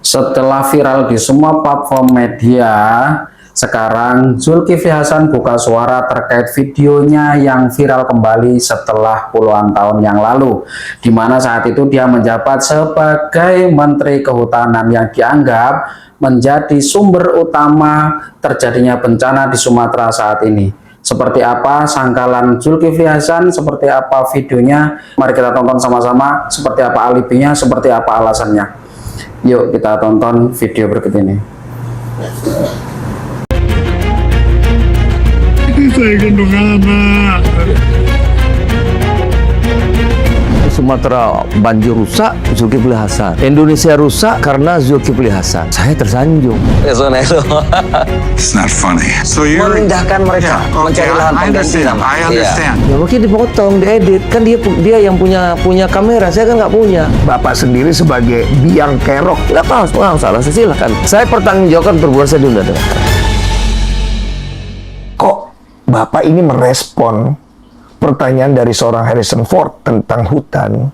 Setelah viral di semua platform media, sekarang Zulkifli Hasan buka suara terkait videonya yang viral kembali setelah puluhan tahun yang lalu, di mana saat itu dia menjabat sebagai Menteri Kehutanan yang dianggap menjadi sumber utama terjadinya bencana di Sumatera saat ini. Seperti apa sangkalan Zulkifli Hasan, seperti apa videonya, mari kita tonton sama-sama, seperti apa alibinya, seperti apa alasannya. Yuk kita tonton video berikut ini. Saya gendong anak. Sumatera banjir rusak, Zulkifli Hasan. Indonesia rusak karena Zulkifli Hasan. Saya tersanjung. It's not funny. So you're Memindahkan mereka, mencari lahan pengganti nama. I understand. Ya mungkin dipotong, diedit. Kan dia yang punya kamera, saya kan nggak punya. Bapak sendiri sebagai biang kerok. Nggak paham salah, saya silakan. Saya pertanggungjawabkan perbuatan saya di undang-undang. Kok Bapak ini merespon pertanyaan dari seorang Harrison Ford tentang hutan?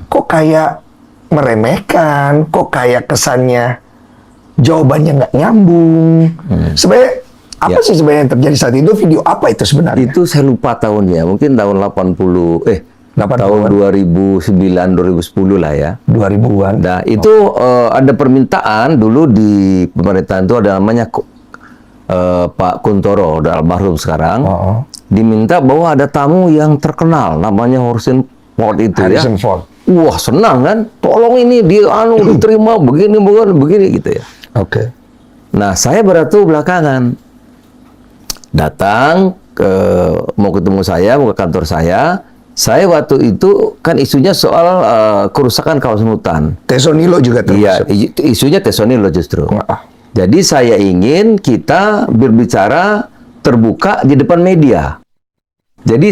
Kok kayak meremehkan? Kok kayak kesannya jawabannya nggak nyambung? Sebenarnya apa sih sebenarnya yang terjadi saat itu? Video apa itu sebenarnya? Itu saya lupa tahunnya, mungkin tahun 80, tahun 2009, 2010 lah ya. 2000-an. Nah, itu ada permintaan dulu di pemerintahan itu ada namanya Pak Kuntoro, udah almarhum sekarang. Diminta bahwa ada tamu yang terkenal namanya Harrison Ford itu. Harrison Ford. Wah, senang kan? Tolong ini dia diterima begini gitu ya. Oke. Nah, saya baru belakangan datang mau ketemu saya, mau ke kantor saya. Saya waktu itu kan isunya soal kerusakan kawasan hutan. Tesonilo juga termasuk. Iya, isunya Tesonilo justru. Jadi saya ingin kita berbicara terbuka di depan media. Jadi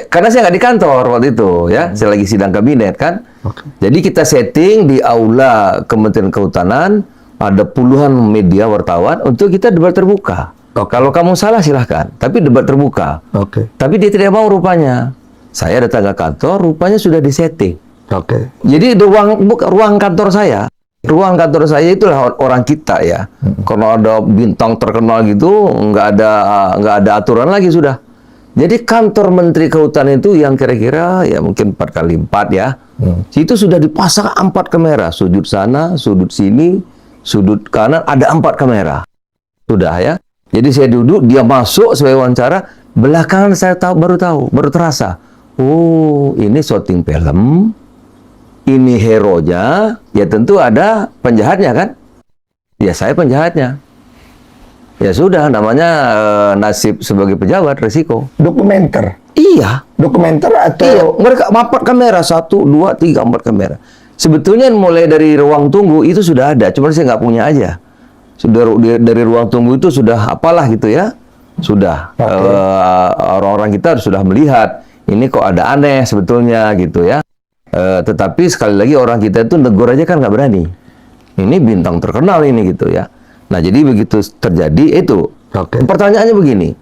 karena saya nggak di kantor waktu itu ya, saya lagi sidang kabinet kan. Jadi kita setting di aula Kementerian Kehutanan, ada puluhan media wartawan untuk kita debat terbuka. Kalau kamu salah silahkan, tapi debat terbuka. Tapi dia tidak mau rupanya. Saya datang ke kantor, rupanya sudah disetting. Jadi ruang kantor saya. Ruang kantor saya itulah orang kita ya. Kalau ada bintang terkenal gitu, nggak ada aturan lagi sudah. Jadi kantor Menteri Kehutanan itu yang kira-kira ya mungkin 4x4 ya. Itu sudah dipasang 4 kamera, sudut sana, sudut sini, sudut kanan ada 4 kamera. Sudah ya. Jadi saya duduk, dia masuk sebagai wawancara. Belakangan saya baru terasa. Oh, ini syuting film. Ini hero-nya, ya tentu ada penjahatnya kan? Ya saya penjahatnya. Ya sudah, namanya nasib sebagai pejabat, resiko. Dokumenter? Iya. Dokumenter atau? Iya, mereka 4 kamera, 1, 2, 3, 4 kamera. Sebetulnya mulai dari ruang tunggu itu sudah ada, cuma saya nggak punya aja. Sudah dari ruang tunggu itu sudah apalah gitu ya. Sudah. Orang-orang kita sudah melihat, ini kok ada aneh sebetulnya gitu ya. Tetapi sekali lagi orang kita itu negur aja kan nggak berani. Ini bintang terkenal ini gitu ya. Nah jadi begitu terjadi itu. Pertanyaannya begini,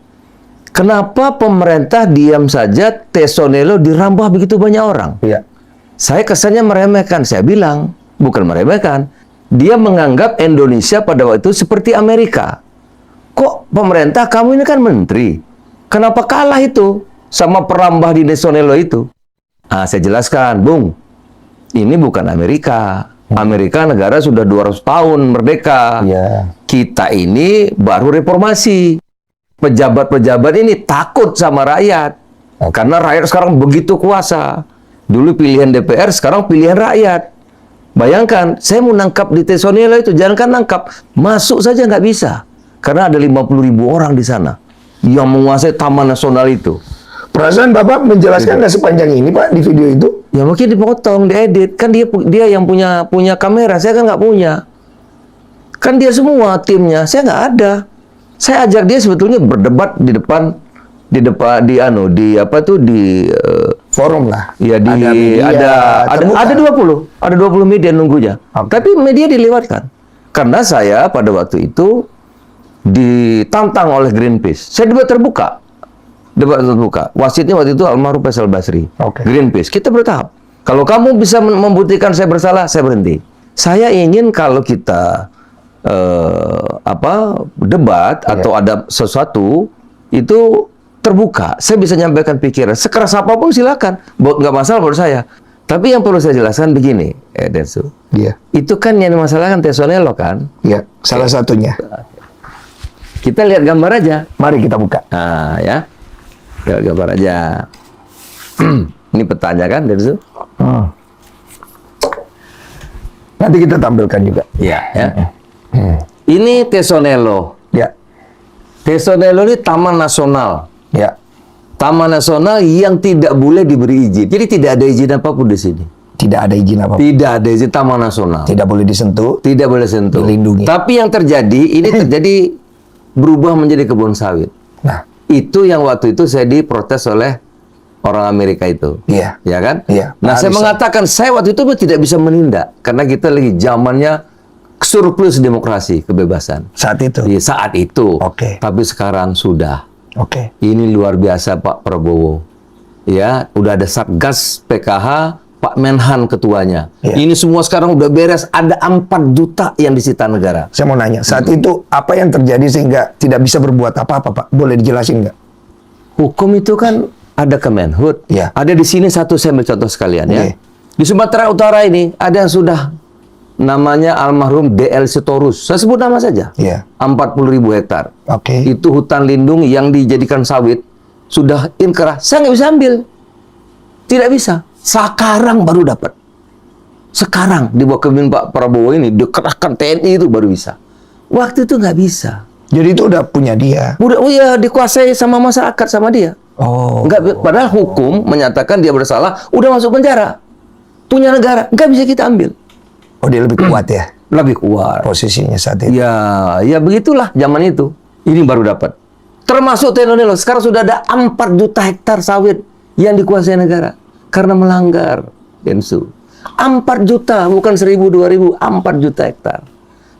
kenapa pemerintah diam saja Tesonilo dirambah begitu banyak orang? Saya kesannya meremehkan. Saya bilang bukan meremehkan. Dia menganggap Indonesia pada waktu itu seperti Amerika. Kok pemerintah kamu ini kan menteri? Kenapa kalah itu sama perambah di Tesonilo itu? Saya jelaskan, Bung, ini bukan Amerika. Amerika negara sudah 200 tahun merdeka. Kita ini baru reformasi. Pejabat-pejabat ini takut sama rakyat. Karena rakyat sekarang begitu kuasa. Dulu pilihan DPR, sekarang pilihan rakyat. Bayangkan, saya mau nangkap di Tesonilo itu, jangankan nangkap, masuk saja nggak bisa. Karena ada 50.000 orang di sana yang menguasai Taman Nasional itu. Perasaan Bapak menjelaskan nggak sepanjang ini Pak di video itu? Ya mungkin dipotong, diedit. Kan dia yang punya kamera, saya kan nggak punya. Kan dia semua timnya, saya nggak ada. Saya ajak dia sebetulnya berdebat di depan forum lah. Ya ada 20 media nunggunya. Tapi media dilewatkan. Karena saya pada waktu itu ditantang oleh Greenpeace. Saya debat terbuka. Wasitnya waktu itu almarhum Faisal Basri. Greenpeace. Kita bertahap. Kalau kamu bisa membuktikan saya bersalah, saya berhenti. Saya ingin kalau kita debat atau ada sesuatu itu terbuka. Saya bisa nyampaikan pikiran sekeras apapun silakan, nggak masalah menurut saya. Tapi yang perlu saya jelaskan begini, Densu. Iya. Itu kan yang dimasalahkan Tesonelo kan? Iya, salah satunya. Kita lihat gambar aja. Mari kita buka. Nah, ya. Lihat gambar aja. Ini petanya kan, Densu? Nanti kita tampilkan juga. Iya, ya. Ini Tesonelo. Ya, Tesonelo ini taman nasional. ya. Taman nasional yang tidak boleh diberi izin. Jadi tidak ada izin apapun di sini. Tidak ada izin apa. Tidak ada izin taman nasional. Tidak boleh disentuh. Tidak boleh sentuh. Dilindungi. Tapi yang terjadi, ini terjadi berubah menjadi kebun sawit. Nah, Itu yang waktu itu saya diprotes oleh orang Amerika itu. Iya. Ya kan? Iya, Nah, Pak saya Arisan. mengatakan saya waktu itu tidak bisa menindak karena kita lagi zamannya surplus demokrasi, kebebasan. saat itu. Di saat itu. Oke. Tapi sekarang sudah. Oke. Ini luar biasa Pak Prabowo. Ya, udah ada Satgas PKH, Pak Menhan ketuanya. Iya. Ini semua sekarang udah beres, ada 4 juta yang disita negara. Saya mau nanya, saat itu apa yang terjadi sehingga tidak bisa berbuat apa-apa, Pak? Boleh dijelasin nggak? Hukum itu kan ada Kemenhub. Iya. Ada di sini satu, saya ambil contoh sekalian ya. Oke. Di Sumatera Utara ini ada yang sudah namanya almarhum DL Sitorus. Saya sebut nama saja. Iya. 40.000 hektar. Oke. Itu hutan lindung yang dijadikan sawit. Sudah inkrah. Saya nggak bisa ambil. Tidak bisa. Sekarang baru dapat. Sekarang di bawah kepemimpinan Pak Prabowo ini dikerahkan TNI itu baru bisa. Waktu itu nggak bisa. Jadi itu udah punya dia. Udah, oh ya dikuasai sama masyarakat sama dia. Oh. Enggak, padahal hukum menyatakan dia bersalah, udah masuk penjara. Punya negara, nggak bisa kita ambil. Oh, dia lebih kuat ya Lebih kuat. posisinya saat itu. Ya begitulah zaman itu. Ini baru dapat. Termasuk Tesonelo. Sekarang sudah ada 4 juta hektar sawit yang dikuasai negara. Karena melanggar, Densu. 4 juta, bukan 1.000, 2.000, 4 juta hektar.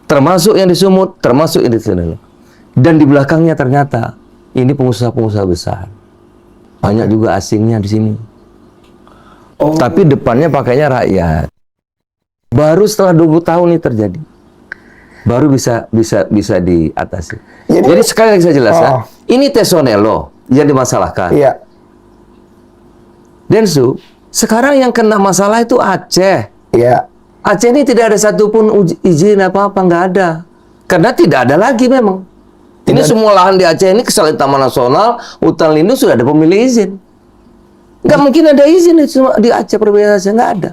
Termasuk yang di Sumut, termasuk yang di Tesonelo. Dan di belakangnya ternyata, ini pengusaha-pengusaha besar. Banyak juga asingnya di sini. Tapi depannya pakainya rakyat. Baru setelah 20 tahun ini terjadi. Baru bisa diatasi. Jadi sekali lagi saya jelaskan. Ini Tesonelo yang dimasalahkan. Iya. Densu, sekarang yang kena masalah itu Aceh. Iya. Aceh ini tidak ada satupun izin apa-apa, nggak ada. Karena tidak ada lagi memang. Ini semua lahan di Aceh ini kesalahan Taman Nasional, hutan lindung sudah ada pemilik izin. Nggak mungkin ada izin di Aceh, Provinsi Aceh, nggak ada.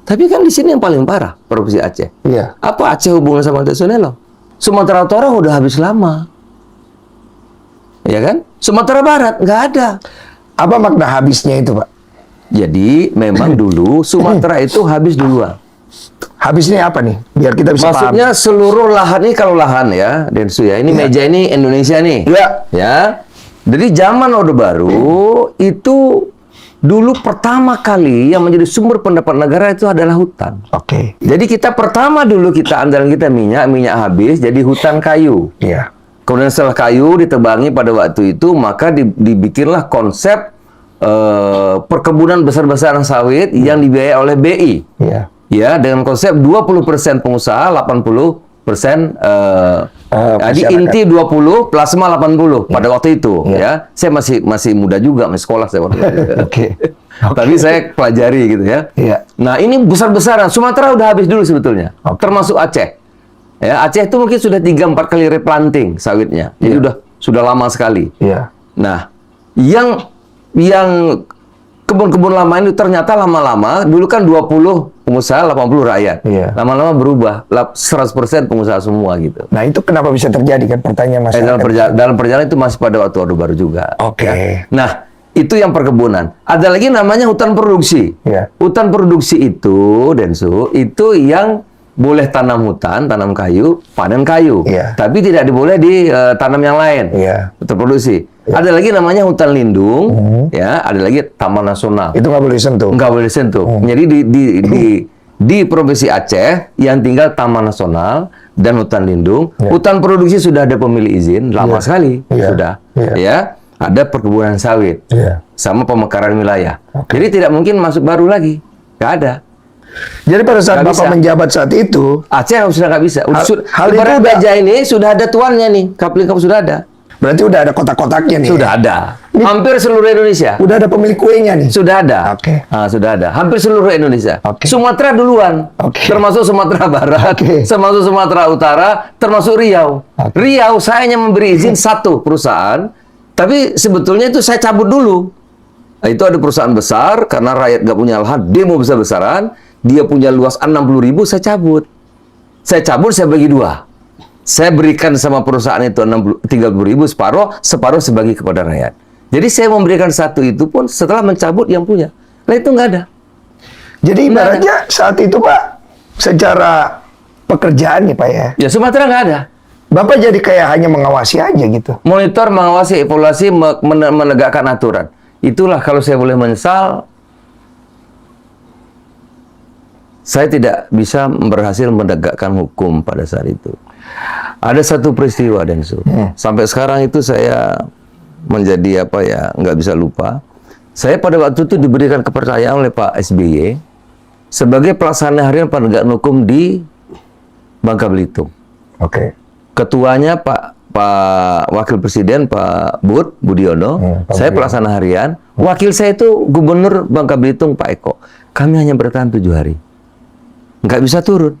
Tapi kan di sini yang paling parah, Provinsi Aceh. Iya. Apa Aceh hubungan sama Tesonelo? Sumatera Utara udah habis lama. Ya kan? Sumatera Barat nggak ada. Apa makna habisnya itu, Pak? Jadi memang dulu Sumatera itu habis duluan. Habisnya apa nih? Biar kita bisa Maksudnya seluruh lahan ini, kalau lahan ya, Densu ya, ini meja ini Indonesia nih. Iya. Ya. Jadi zaman Orde Baru itu dulu pertama kali yang menjadi sumber pendapat negara itu adalah hutan. paham. Oke. Jadi kita pertama dulu andalan kita minyak habis, jadi hutan kayu. Iya. Kemudian setelah kayu ditebangi pada waktu itu, maka dibikinlah konsep perkebunan besar-besaran sawit yang dibiayai oleh BI. Iya. Ya, dengan konsep 20% pengusaha, 80% jadi masyarakat. inti 20, plasma 80 pada waktu itu. Ya, saya masih muda juga, masih sekolah saya waktu itu. Oke. Tapi saya pelajari gitu ya. Iya. Nah, ini besar-besaran. Sumatera udah habis dulu sebetulnya. Termasuk Aceh. Ya, Aceh itu mungkin sudah 3-4 kali replanting sawitnya. Jadi sudah lama sekali. Iya. Nah, yang kebun-kebun lama ini ternyata lama-lama dulu kan 20 pengusaha, 80 rakyat. Iya. Lama-lama berubah 100% pengusaha semua gitu. Nah, itu kenapa bisa terjadi kan pertanyaan masyarakat? Dalam perjalanan itu masih pada waktu Orde Baru juga. Oke. Ya. Nah, itu yang perkebunan. Ada lagi namanya hutan produksi. Iya. Hutan produksi itu, Densu, itu yang boleh tanam hutan, tanam kayu, panen kayu. Iya. Tapi tidak boleh ditanam yang lain. Iya. Hutan produksi. Ada lagi namanya hutan lindung, ya. Ada lagi Taman Nasional. Itu nggak boleh disentuh. Nggak boleh disentuh. Jadi di Provinsi Aceh yang tinggal Taman Nasional dan hutan lindung, hutan produksi sudah ada pemilik izin lama sekali sudah, ya. Ada perkebunan sawit, Iya. sama pemekaran wilayah. Jadi tidak mungkin masuk baru lagi, nggak ada. Jadi pada saat Nggak Bapak bisa. menjabat saat itu, Aceh sudah nggak bisa. hal itu Ibarat udah- meja ini sudah ada tuannya nih, kapling cup sudah ada. berarti udah ada kotak-kotaknya nih. Sudah ada. Hampir seluruh Indonesia. Udah ada pemilik kuenya nih. Sudah ada. Oke. Sudah ada. Hampir seluruh Indonesia. Oke. Sumatera duluan. Oke. Termasuk Sumatera Barat, Oke. termasuk Sumatera Utara, termasuk Riau. Oke. Riau saya hanya memberi izin satu perusahaan, tapi sebetulnya itu saya cabut dulu. Nah, itu ada perusahaan besar karena rakyat nggak punya lahan, demo besar-besaran, dia punya luas 60.000, saya cabut. Saya cabut, saya bagi dua. Saya berikan sama perusahaan itu 30.000 separuh sebagi kepada rakyat. Jadi saya memberikan satu itu pun setelah mencabut yang punya. Nah itu nggak ada. Jadi ibaratnya saat itu Pak, secara pekerjaan nih Pak ya, Ya Sumatera nggak ada. Bapak jadi kayak hanya mengawasi aja gitu. Monitor, mengawasi, evaluasi, menegakkan aturan. Itulah kalau saya boleh menyesal, saya tidak bisa berhasil menegakkan hukum pada saat itu. Ada satu peristiwa, Densu. Sampai sekarang itu saya menjadi apa ya, nggak bisa lupa. Saya pada waktu itu diberikan kepercayaan oleh Pak SBY sebagai pelaksana harian penegakan hukum di Bangka Belitung. Oke. Ketuanya Pak Wakil Presiden Pak Budiono, Pak saya Budiono. pelaksana harian. Wakil saya itu Gubernur Bangka Belitung Pak Eko. Kami hanya bertahan 7 hari, nggak bisa turun.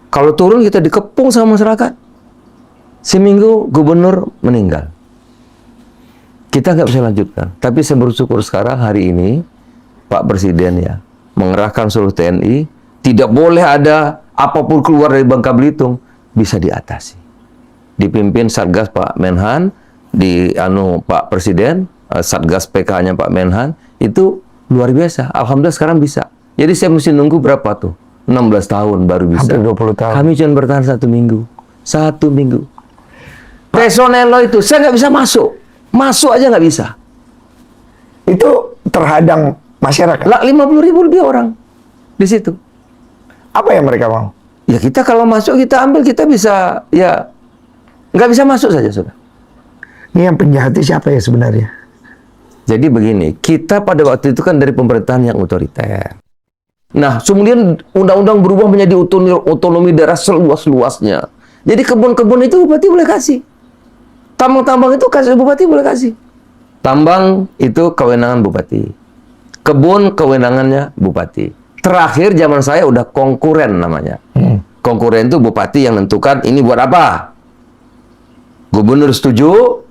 Kalau turun kita dikepung sama masyarakat. Seminggu gubernur meninggal. Kita nggak bisa lanjutkan. Tapi saya bersyukur sekarang hari ini Pak Presiden ya mengerahkan seluruh TNI. Tidak boleh ada apapun keluar dari Bangka Belitung, bisa diatasi. Dipimpin Satgas Pak Menhan, Pak Presiden, Satgas PK-nya Pak Menhan, itu luar biasa. Alhamdulillah sekarang bisa. Jadi saya mesti nunggu berapa tuh? 16 tahun baru bisa. Hampir 20 tahun. Kami cuma bertahan 1 minggu. 1 minggu. Personelo itu, saya nggak bisa masuk. Masuk aja nggak bisa. Itu terhadang masyarakat. Lah 50.000 lebih orang di situ. Apa yang mereka mau? Ya kita kalau masuk kita ambil, kita bisa ya nggak bisa masuk saja sudah. Ini yang penjahatnya siapa ya sebenarnya? Jadi begini, kita pada waktu itu kan dari pemerintahan yang otoriter. Nah, kemudian undang-undang berubah menjadi otonomi daerah seluas-luasnya. Jadi kebun-kebun itu bupati boleh kasih. Tambang-tambang itu bupati boleh kasih. Tambang itu kewenangan bupati. Kebun kewenangannya bupati. Terakhir zaman saya udah konkuren namanya. Konkuren itu bupati yang menentukan ini buat apa. Gubernur setuju,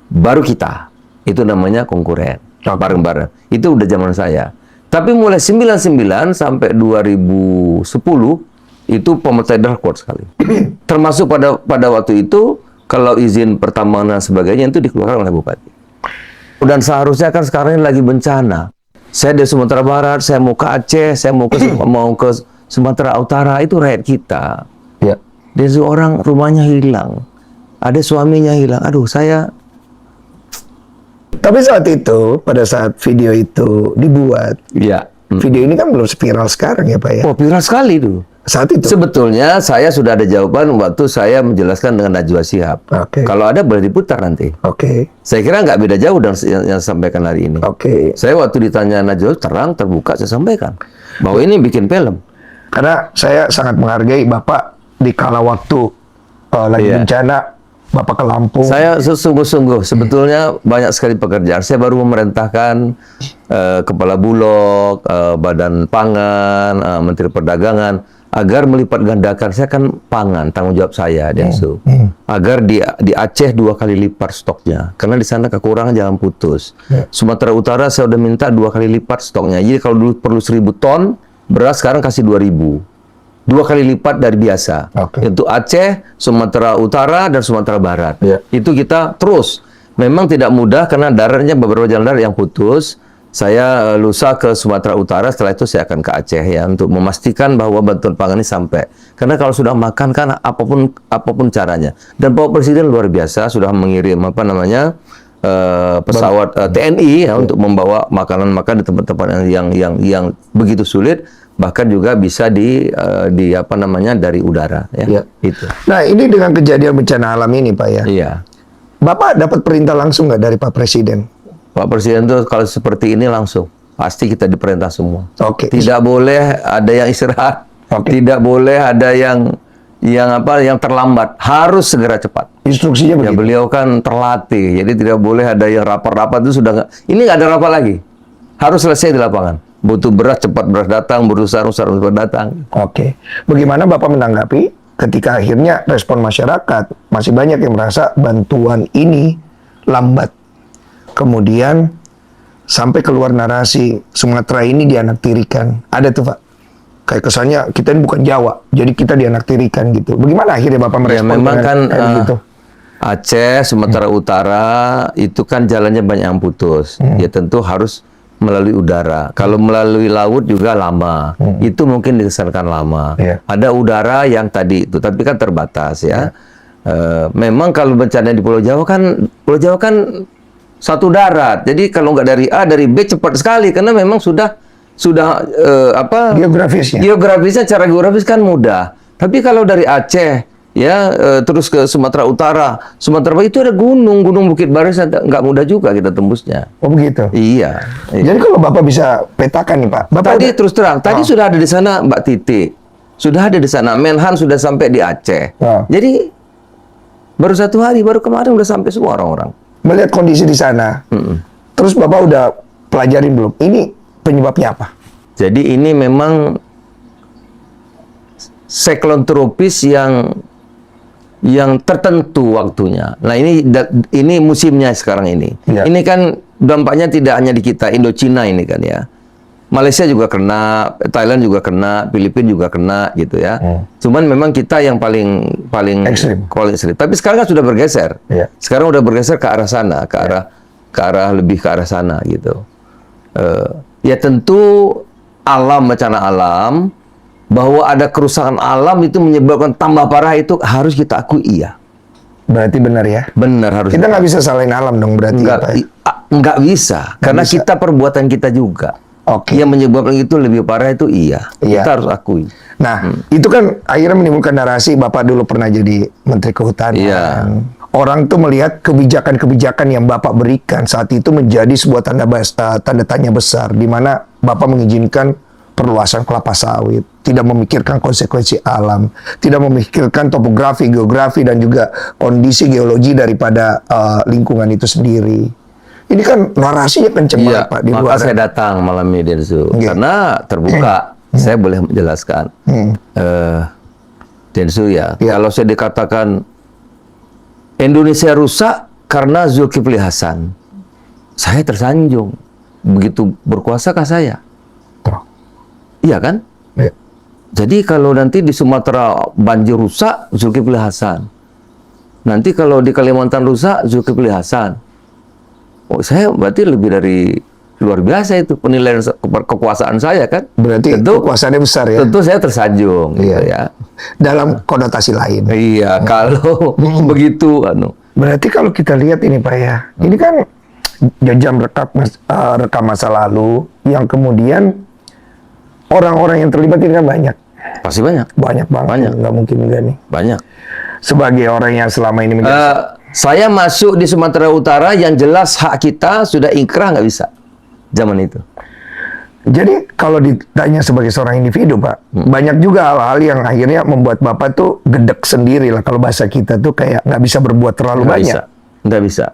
baru kita. Itu namanya konkuren. Bareng-bareng. Itu udah zaman saya. Tapi mulai 99 sampai 2010 itu pemerintah daerah kuat sekali. Termasuk pada waktu itu kalau izin pertambangan dan sebagainya itu dikeluarkan oleh bupati. Dan seharusnya kan sekarang ini lagi bencana. Saya dari Sumatera Barat, saya mau ke Aceh, saya mau ke Sumatera Utara, itu rakyat kita. Ya. Dan seorang rumahnya hilang, ada suaminya hilang. Aduh, saya Tapi saat itu, pada saat video itu dibuat, ya. video ini kan belum viral sekarang ya Pak ya? Oh, viral sekali dulu. Saat itu? Sebetulnya saya sudah ada jawaban waktu saya menjelaskan dengan Najwa Shihab. Oke. Kalau ada boleh diputar nanti. Oke. Saya kira nggak beda jauh dengan yang saya sampaikan hari ini. Oke. Saya waktu ditanya Najwa terang terbuka saya sampaikan bahwa ini bikin film. Karena saya sangat menghargai Bapak di kala waktu lagi Iya. bencana, Bapak ke Lampung. Saya sungguh-sungguh sebetulnya banyak sekali pekerjaan. Saya baru memerintahkan Kepala Bulog, Badan Pangan, Menteri Perdagangan agar melipat gandakan. Saya kan pangan, tanggung jawab saya, Densu. Agar di Aceh 2 kali lipat stoknya. Karena di sana kekurangan jangan putus. Sumatera Utara saya udah minta 2 kali lipat stoknya. Jadi kalau dulu perlu 1.000 ton, beras sekarang kasih 2.000. 2 kali lipat dari biasa. Oke. Itu Aceh, Sumatera Utara, dan Sumatera Barat. Ya. Itu kita terus. Memang tidak mudah karena daratnya beberapa jalan darat yang putus. Saya lusa ke Sumatera Utara, setelah itu saya akan ke Aceh ya untuk memastikan bahwa bantuan pangan ini sampai. Karena kalau sudah makan kan apapun caranya. Dan Pak Presiden luar biasa sudah mengirim pesawat TNI ya untuk membawa makanan-makanan di tempat-tempat yang begitu sulit, bahkan juga bisa dari udara ya. Ya. Itu. Nah ini dengan kejadian bencana alam ini Pak ya, Iya. Bapak dapat perintah langsung nggak dari Pak Presiden? Pak Presiden tuh kalau seperti ini langsung pasti kita diperintah semua. Oke. Tidak boleh ada yang istirahat. Oke. Tidak boleh ada yang terlambat. Harus segera cepat. Instruksinya Ya, begitu. beliau kan terlatih, jadi tidak boleh ada yang rapat-rapat itu sudah nggak. Ini nggak ada rapat lagi. Harus selesai di lapangan. Butuh beras cepat beras datang, butuh sarung cepat datang. Oke. Bagaimana Bapak menanggapi ketika akhirnya respon masyarakat masih banyak yang merasa bantuan ini lambat. Kemudian sampai keluar narasi Sumatera ini dianaktirikan. Ada tuh Pak. Kayak kesannya kita ini bukan Jawa, jadi kita dianaktirikan gitu. Bagaimana akhirnya Bapak Ya merespon memang dengan kan kayak gitu? Aceh, Sumatera Utara itu kan jalannya banyak yang putus. Ya tentu harus melalui udara. Kalau melalui laut juga lama. Itu mungkin dikesankan lama. Iya. Ada udara yang tadi itu, tapi kan terbatas ya. Memang kalau bencana di Pulau Jawa kan satu darat. Jadi kalau nggak dari A, dari B cepat sekali karena memang sudah geografisnya secara geografis kan mudah. Tapi kalau dari Aceh ya terus ke Sumatera Utara, Sumatera Barat itu ada gunung Bukit Baris, nggak mudah juga kita tembusnya. Oh begitu. Iya. Jadi kalau Bapak bisa petakan nih Pak. Bapak Tadi udah- terus terang, tadi sudah ada di sana Mbak Titi, sudah ada di sana Menhan sudah sampai di Aceh. Jadi baru 1 hari, baru kemarin udah sampai semua orang-orang. melihat kondisi di sana. Terus Bapak udah pelajarin belum? Ini penyebabnya apa? Jadi ini memang siklon tropis yang tertentu waktunya. Nah ini musimnya sekarang ini. Ya. Ini kan dampaknya tidak hanya di kita, Indochina ini kan ya. Malaysia juga kena, Thailand juga kena, Filipina juga kena gitu ya. Cuman memang kita yang paling Ekstrim. ekstrim. Tapi sekarang kan sudah bergeser. Ya. Sekarang udah bergeser ke arah sana, ke arah lebih ke arah sana gitu. Ya tentu bencana alam, bahwa ada kerusakan alam itu menyebabkan tambah parah itu harus kita akui iya. Berarti benar ya? Benar harus. Kita nggak bisa salahin alam dong berarti. Pak, ya? Nggak bisa, karena bisa. kita perbuatan kita juga. Oke. Yang menyebabkan itu lebih parah itu iya. Iya. Kita harus akui. Nah, itu kan akhirnya menimbulkan narasi Bapak dulu pernah jadi Menteri Kehutanan. Iya. Orang tuh melihat kebijakan-kebijakan yang Bapak berikan saat itu menjadi sebuah tanda tanya besar, di mana Bapak mengizinkan perluasan kelapa sawit, tidak memikirkan konsekuensi alam, tidak memikirkan topografi, geografi, dan juga kondisi geologi daripada lingkungan itu sendiri. Ini kan narasinya kenceng banget Pak di maka luar. saya datang malam ini Densu, Iya. karena terbuka. Saya boleh menjelaskan. Densu ya, kalau saya dikatakan Indonesia rusak karena Zulkifli Hasan, saya tersanjung. Begitu berkuasakah saya? Iya kan? Ya. Jadi kalau nanti di Sumatera banjir rusak, Zulkifli Hasan. Nanti kalau di Kalimantan rusak, Zulkifli Hasan. Oh, saya berarti lebih dari luar biasa itu penilaian kekuasaan saya kan? Berarti kekuasaannya besar ya? Tentu saya tersanjung gitu ya. Dalam konotasi lain. Iya, kalau begitu Berarti kalau kita lihat ini Pak ya, ini kan jajam rekam masa lalu yang kemudian orang-orang yang terlibat ini kan banyak. pasti banyak. Banyak banget. Banyak. Nggak mungkin enggak nih. Banyak. Sebagai orang yang selama ini menjadi... Saya masuk di Sumatera Utara yang jelas hak kita sudah inkrah nggak bisa zaman itu. Jadi kalau ditanya sebagai seorang individu Pak, banyak juga hal-hal yang akhirnya membuat Bapak tuh gedek sendiri lah. Kalau bahasa kita tuh kayak nggak bisa berbuat terlalu banyak. Nggak bisa.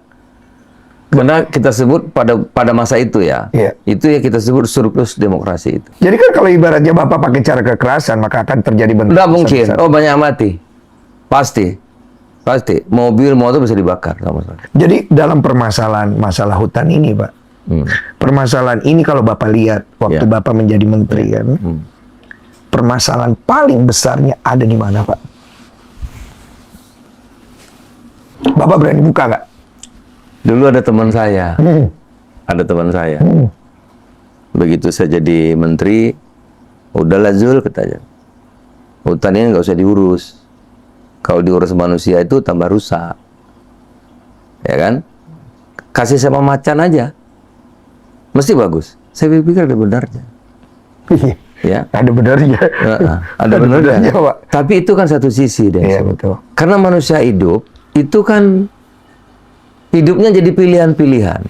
Karena kita sebut pada masa itu ya, Iya. itu yang kita sebut surplus demokrasi itu. Jadi kan kalau ibaratnya Bapak pakai cara kekerasan, maka akan terjadi bentuk Nggak mungkin. besar-besar. Oh, banyak mati. Pasti. Mobil, motor bisa dibakar sama sekali. Jadi dalam masalah hutan ini Pak, permasalahan ini kalau Bapak lihat waktu Ya. Bapak menjadi menteri kan, permasalahan paling besarnya ada di mana Pak? Bapak berani buka nggak? Dulu ada teman saya. Ada teman saya. Begitu saya jadi menteri, udahlah Zul, katanya. Hutan ini nggak usah diurus. Kalau diurus manusia itu tambah rusak. Ya kan? Kasih sama macan aja. Mesti bagus. Saya pikir ada benarnya. Ya. Ada benarnya. Ada benarnya. Pak. Tapi itu kan satu sisi deh. Iya betul. Karena manusia hidup itu kan hidupnya jadi pilihan-pilihan.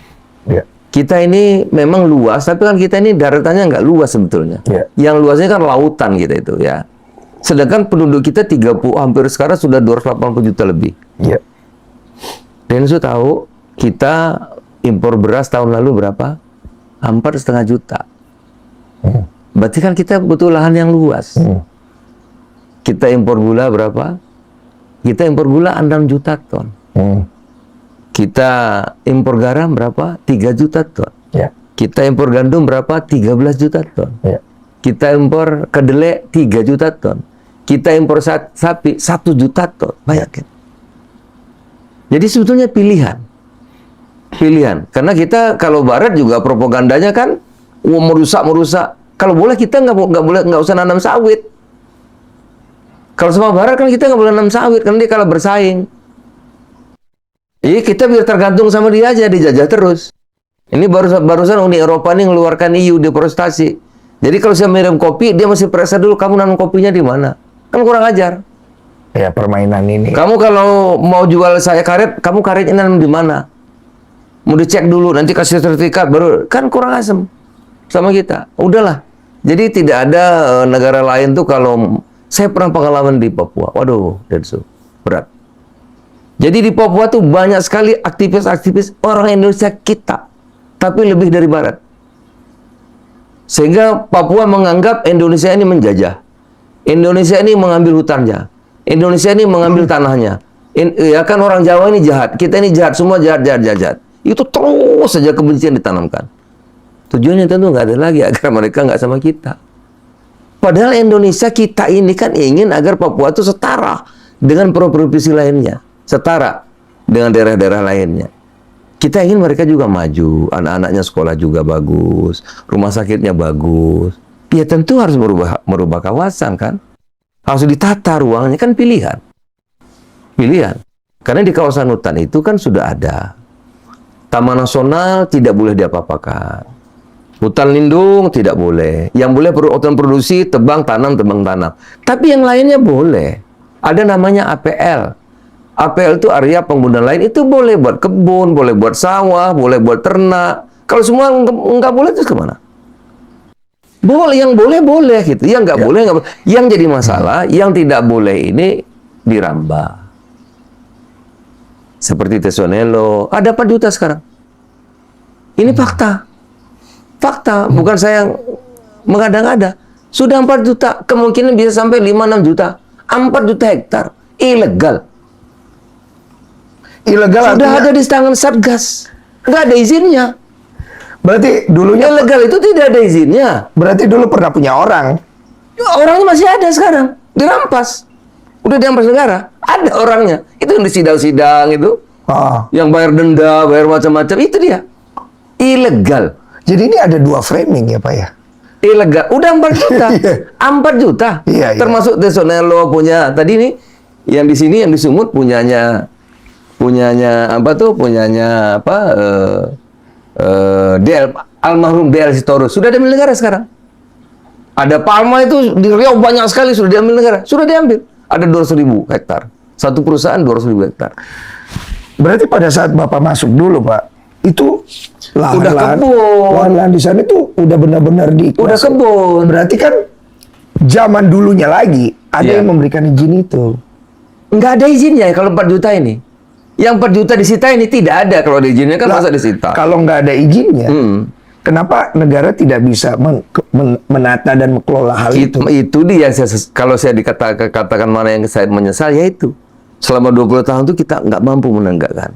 Ya. Kita ini memang luas, tapi kan kita ini daratannya nggak luas sebetulnya. Iya. Yang luasnya kan lautan kita itu ya. Sedangkan penduduk kita 30, hampir sekarang sudah 280 juta lebih. Iya. Densu tahu kita impor beras tahun lalu berapa? Hampir 1,5 juta. Berarti kan kita butuh lahan yang luas. Kita impor gula berapa? Kita impor gula 6 juta ton. Kita impor garam berapa? 3 juta ton. Ya. Kita impor gandum berapa? 13 juta ton. Ya. Kita impor kedelai 3 juta ton. Kita impor sapi 1 juta ton. Bayangin. Jadi sebetulnya pilihan. Pilihan. Karena kita kalau barat juga propagandanya kan merusak. Kalau boleh kita nggak usah nanam sawit. Kalau sama barat kan kita nggak boleh nanam sawit karena dia kalah bersaing. Iya, kita biar tergantung sama dia aja, dijajah terus. Ini barusan Uni Eropa ini ngeluarkan EU deforestasi. Jadi kalau saya minum kopi, dia masih periksa dulu kamu nanam kopinya di mana. Kan kurang ajar. Ya, permainan ini. Kamu kalau mau jual saya karet, kamu karetnya nanam di mana? Mau dicek dulu, nanti kasih sertifikat baru. Kan kurang asem sama kita. Udahlah. Jadi tidak ada negara lain tuh kalau saya pernah pengalaman di Papua. Waduh, Densu, berat. Jadi di Papua tuh banyak sekali aktivis-aktivis orang Indonesia kita, tapi lebih dari Barat. Sehingga Papua menganggap Indonesia ini menjajah. Indonesia ini mengambil hutannya. Indonesia ini mengambil tanahnya. Ya kan orang Jawa ini jahat. Kita ini jahat, semua jahat. Itu terus saja kebencian ditanamkan. Tujuannya tentu nggak ada lagi agar mereka nggak sama kita. Padahal Indonesia kita ini kan ingin agar Papua itu setara dengan provinsi lainnya. Setara dengan daerah-daerah lainnya. Kita ingin mereka juga maju, anak-anaknya sekolah juga bagus, rumah sakitnya bagus. Ya tentu harus merubah kawasan kan. Harus ditata ruangnya, kan pilihan. Pilihan. Karena di kawasan hutan itu kan sudah ada. Taman nasional tidak boleh diapa-apakan. Hutan lindung tidak boleh. Yang boleh hutan produksi, tebang tanam. Tapi yang lainnya boleh. Ada namanya APL. APL itu area penggunaan lain, itu boleh buat kebun, boleh buat sawah, boleh buat ternak. Kalau semua nggak boleh, terus kemana? Boleh, yang boleh gitu. Yang nggak boleh, nggak boleh. Yang jadi masalah, yang tidak boleh ini dirambah. Seperti Tesonelo, ada 4 juta sekarang. Ini fakta. Fakta, bukan saya yang mengada-ngada. Sudah 4 juta, kemungkinan bisa sampai 5-6 juta. 4 juta hektar, ilegal. Ilegal Sudah artinya, ada di tangan Satgas. Nggak ada izinnya. berarti dulunya Ilegal itu tidak ada izinnya. berarti dulu pernah punya orang. Orangnya masih ada sekarang. Dirampas. Udah dirampas negara. Ada orangnya. Itu yang di sidang-sidang itu. Oh. Yang bayar denda, bayar macam-macam. Itu dia. Ilegal. Jadi ini ada 2 framing ya Pak ya? Ilegal. Udah 4 juta. 4 juta. Iya, iya. Termasuk Tesonelo punya. Tadi nih. Yang di sini, yang di Sumut punyanya apa tuh? Punyanya apa? Almarhum DL Sitorus. Sudah diambil negara sekarang. Ada palma itu di Riau banyak sekali sudah diambil negara. Sudah diambil. Ada 200.000 hektar. Satu perusahaan 200.000 hektar. Berarti pada saat Bapak masuk dulu Pak, itu Udah lahan-lahan kebun. lahan-lahan di sana itu udah benar-benar Udah diikuasi. kebun. Berarti kan zaman dulunya lagi ada Iya. yang memberikan izin itu. Nggak ada izinnya ya kalau 4 juta ini. Yang 4 juta disita ini tidak ada kalau ada izinnya kan Lah, masa disita. Kalau nggak ada izinnya, kenapa negara tidak bisa menata dan mengelola hal itu? Itu dia kalau saya katakan mana yang saya menyesal yaitu selama 20 tahun itu kita nggak mampu menegakkan.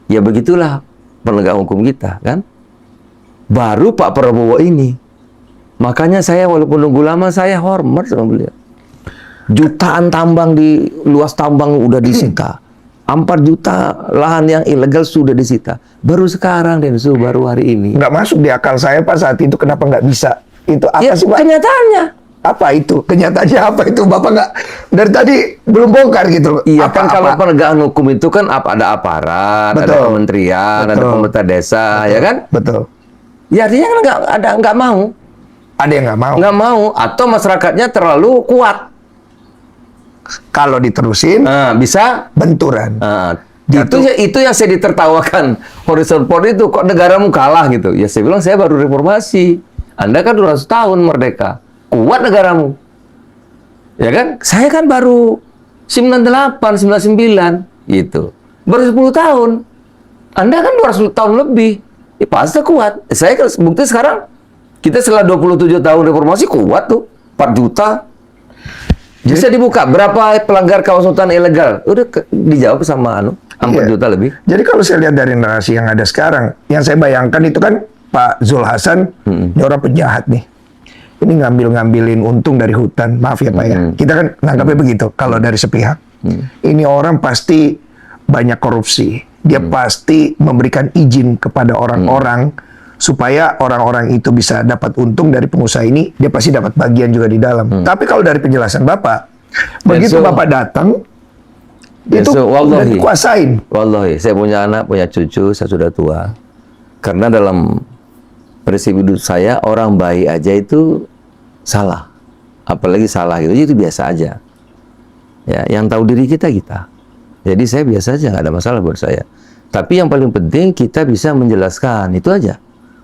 Ya begitulah penegak hukum kita kan. Baru Pak Prabowo ini. Makanya saya walaupun nunggu lama saya hormat sama beliau. Jutaan tambang di luas tambang udah disita. 4 juta lahan yang ilegal sudah disita. Baru sekarang Densu, baru hari ini. Nggak masuk di akal saya Pak saat itu kenapa nggak bisa? Itu apa Ya, sih Pak? kenyataannya. Apa itu? Kenyataannya apa itu? Bapak nggak dari tadi belum bongkar gitu. Iya Apa- kan kalau apa? penegakan hukum itu kan ada aparat, ada Betul. kementerian, ada Betul. pemerintah desa, ya kan? Betul. Ya artinya kan nggak mau, Ada yang nggak mau. nggak mau, atau masyarakatnya terlalu kuat. Kalau diterusin Nah, bisa benturan. Itu yang saya ditertawakan. Harrison Ford itu, kok negaramu kalah gitu. Ya saya bilang, saya baru reformasi. Anda kan 200 tahun merdeka. Kuat negaramu. Ya kan? Saya kan baru 98, 99 gitu. Baru 10 tahun. Anda kan 200 tahun lebih. Ya pasti kuat. Saya bukti sekarang, kita setelah 27 tahun reformasi kuat tuh. 4 juta. Bisa dibuka berapa pelanggar kawasan hutan ilegal? Udah dijawab sama 4 juta lebih. Jadi kalau saya lihat dari narasi yang ada sekarang, yang saya bayangkan itu kan Pak Zul Hasan, ini orang penjahat nih. Ini ngambil-ngambilin untung dari hutan. Maaf ya Pak ya. Kita kan nangkapnya begitu kalau dari sepihak. Ini orang pasti banyak korupsi. Dia pasti memberikan izin kepada orang-orang supaya orang-orang itu bisa dapat untung dari pengusaha ini, dia pasti dapat bagian juga di dalam. Tapi kalau dari penjelasan Bapak, begitu Bapak datang, itu udah dikuasain. Wallahi, saya punya anak, punya cucu, saya sudah tua. Karena dalam prinsip hidup saya, orang baik aja itu salah. Apalagi salah gitu, itu biasa aja. Ya, yang tahu diri kita. Jadi saya biasa aja, nggak ada masalah buat saya. Tapi yang paling penting kita bisa menjelaskan, itu aja.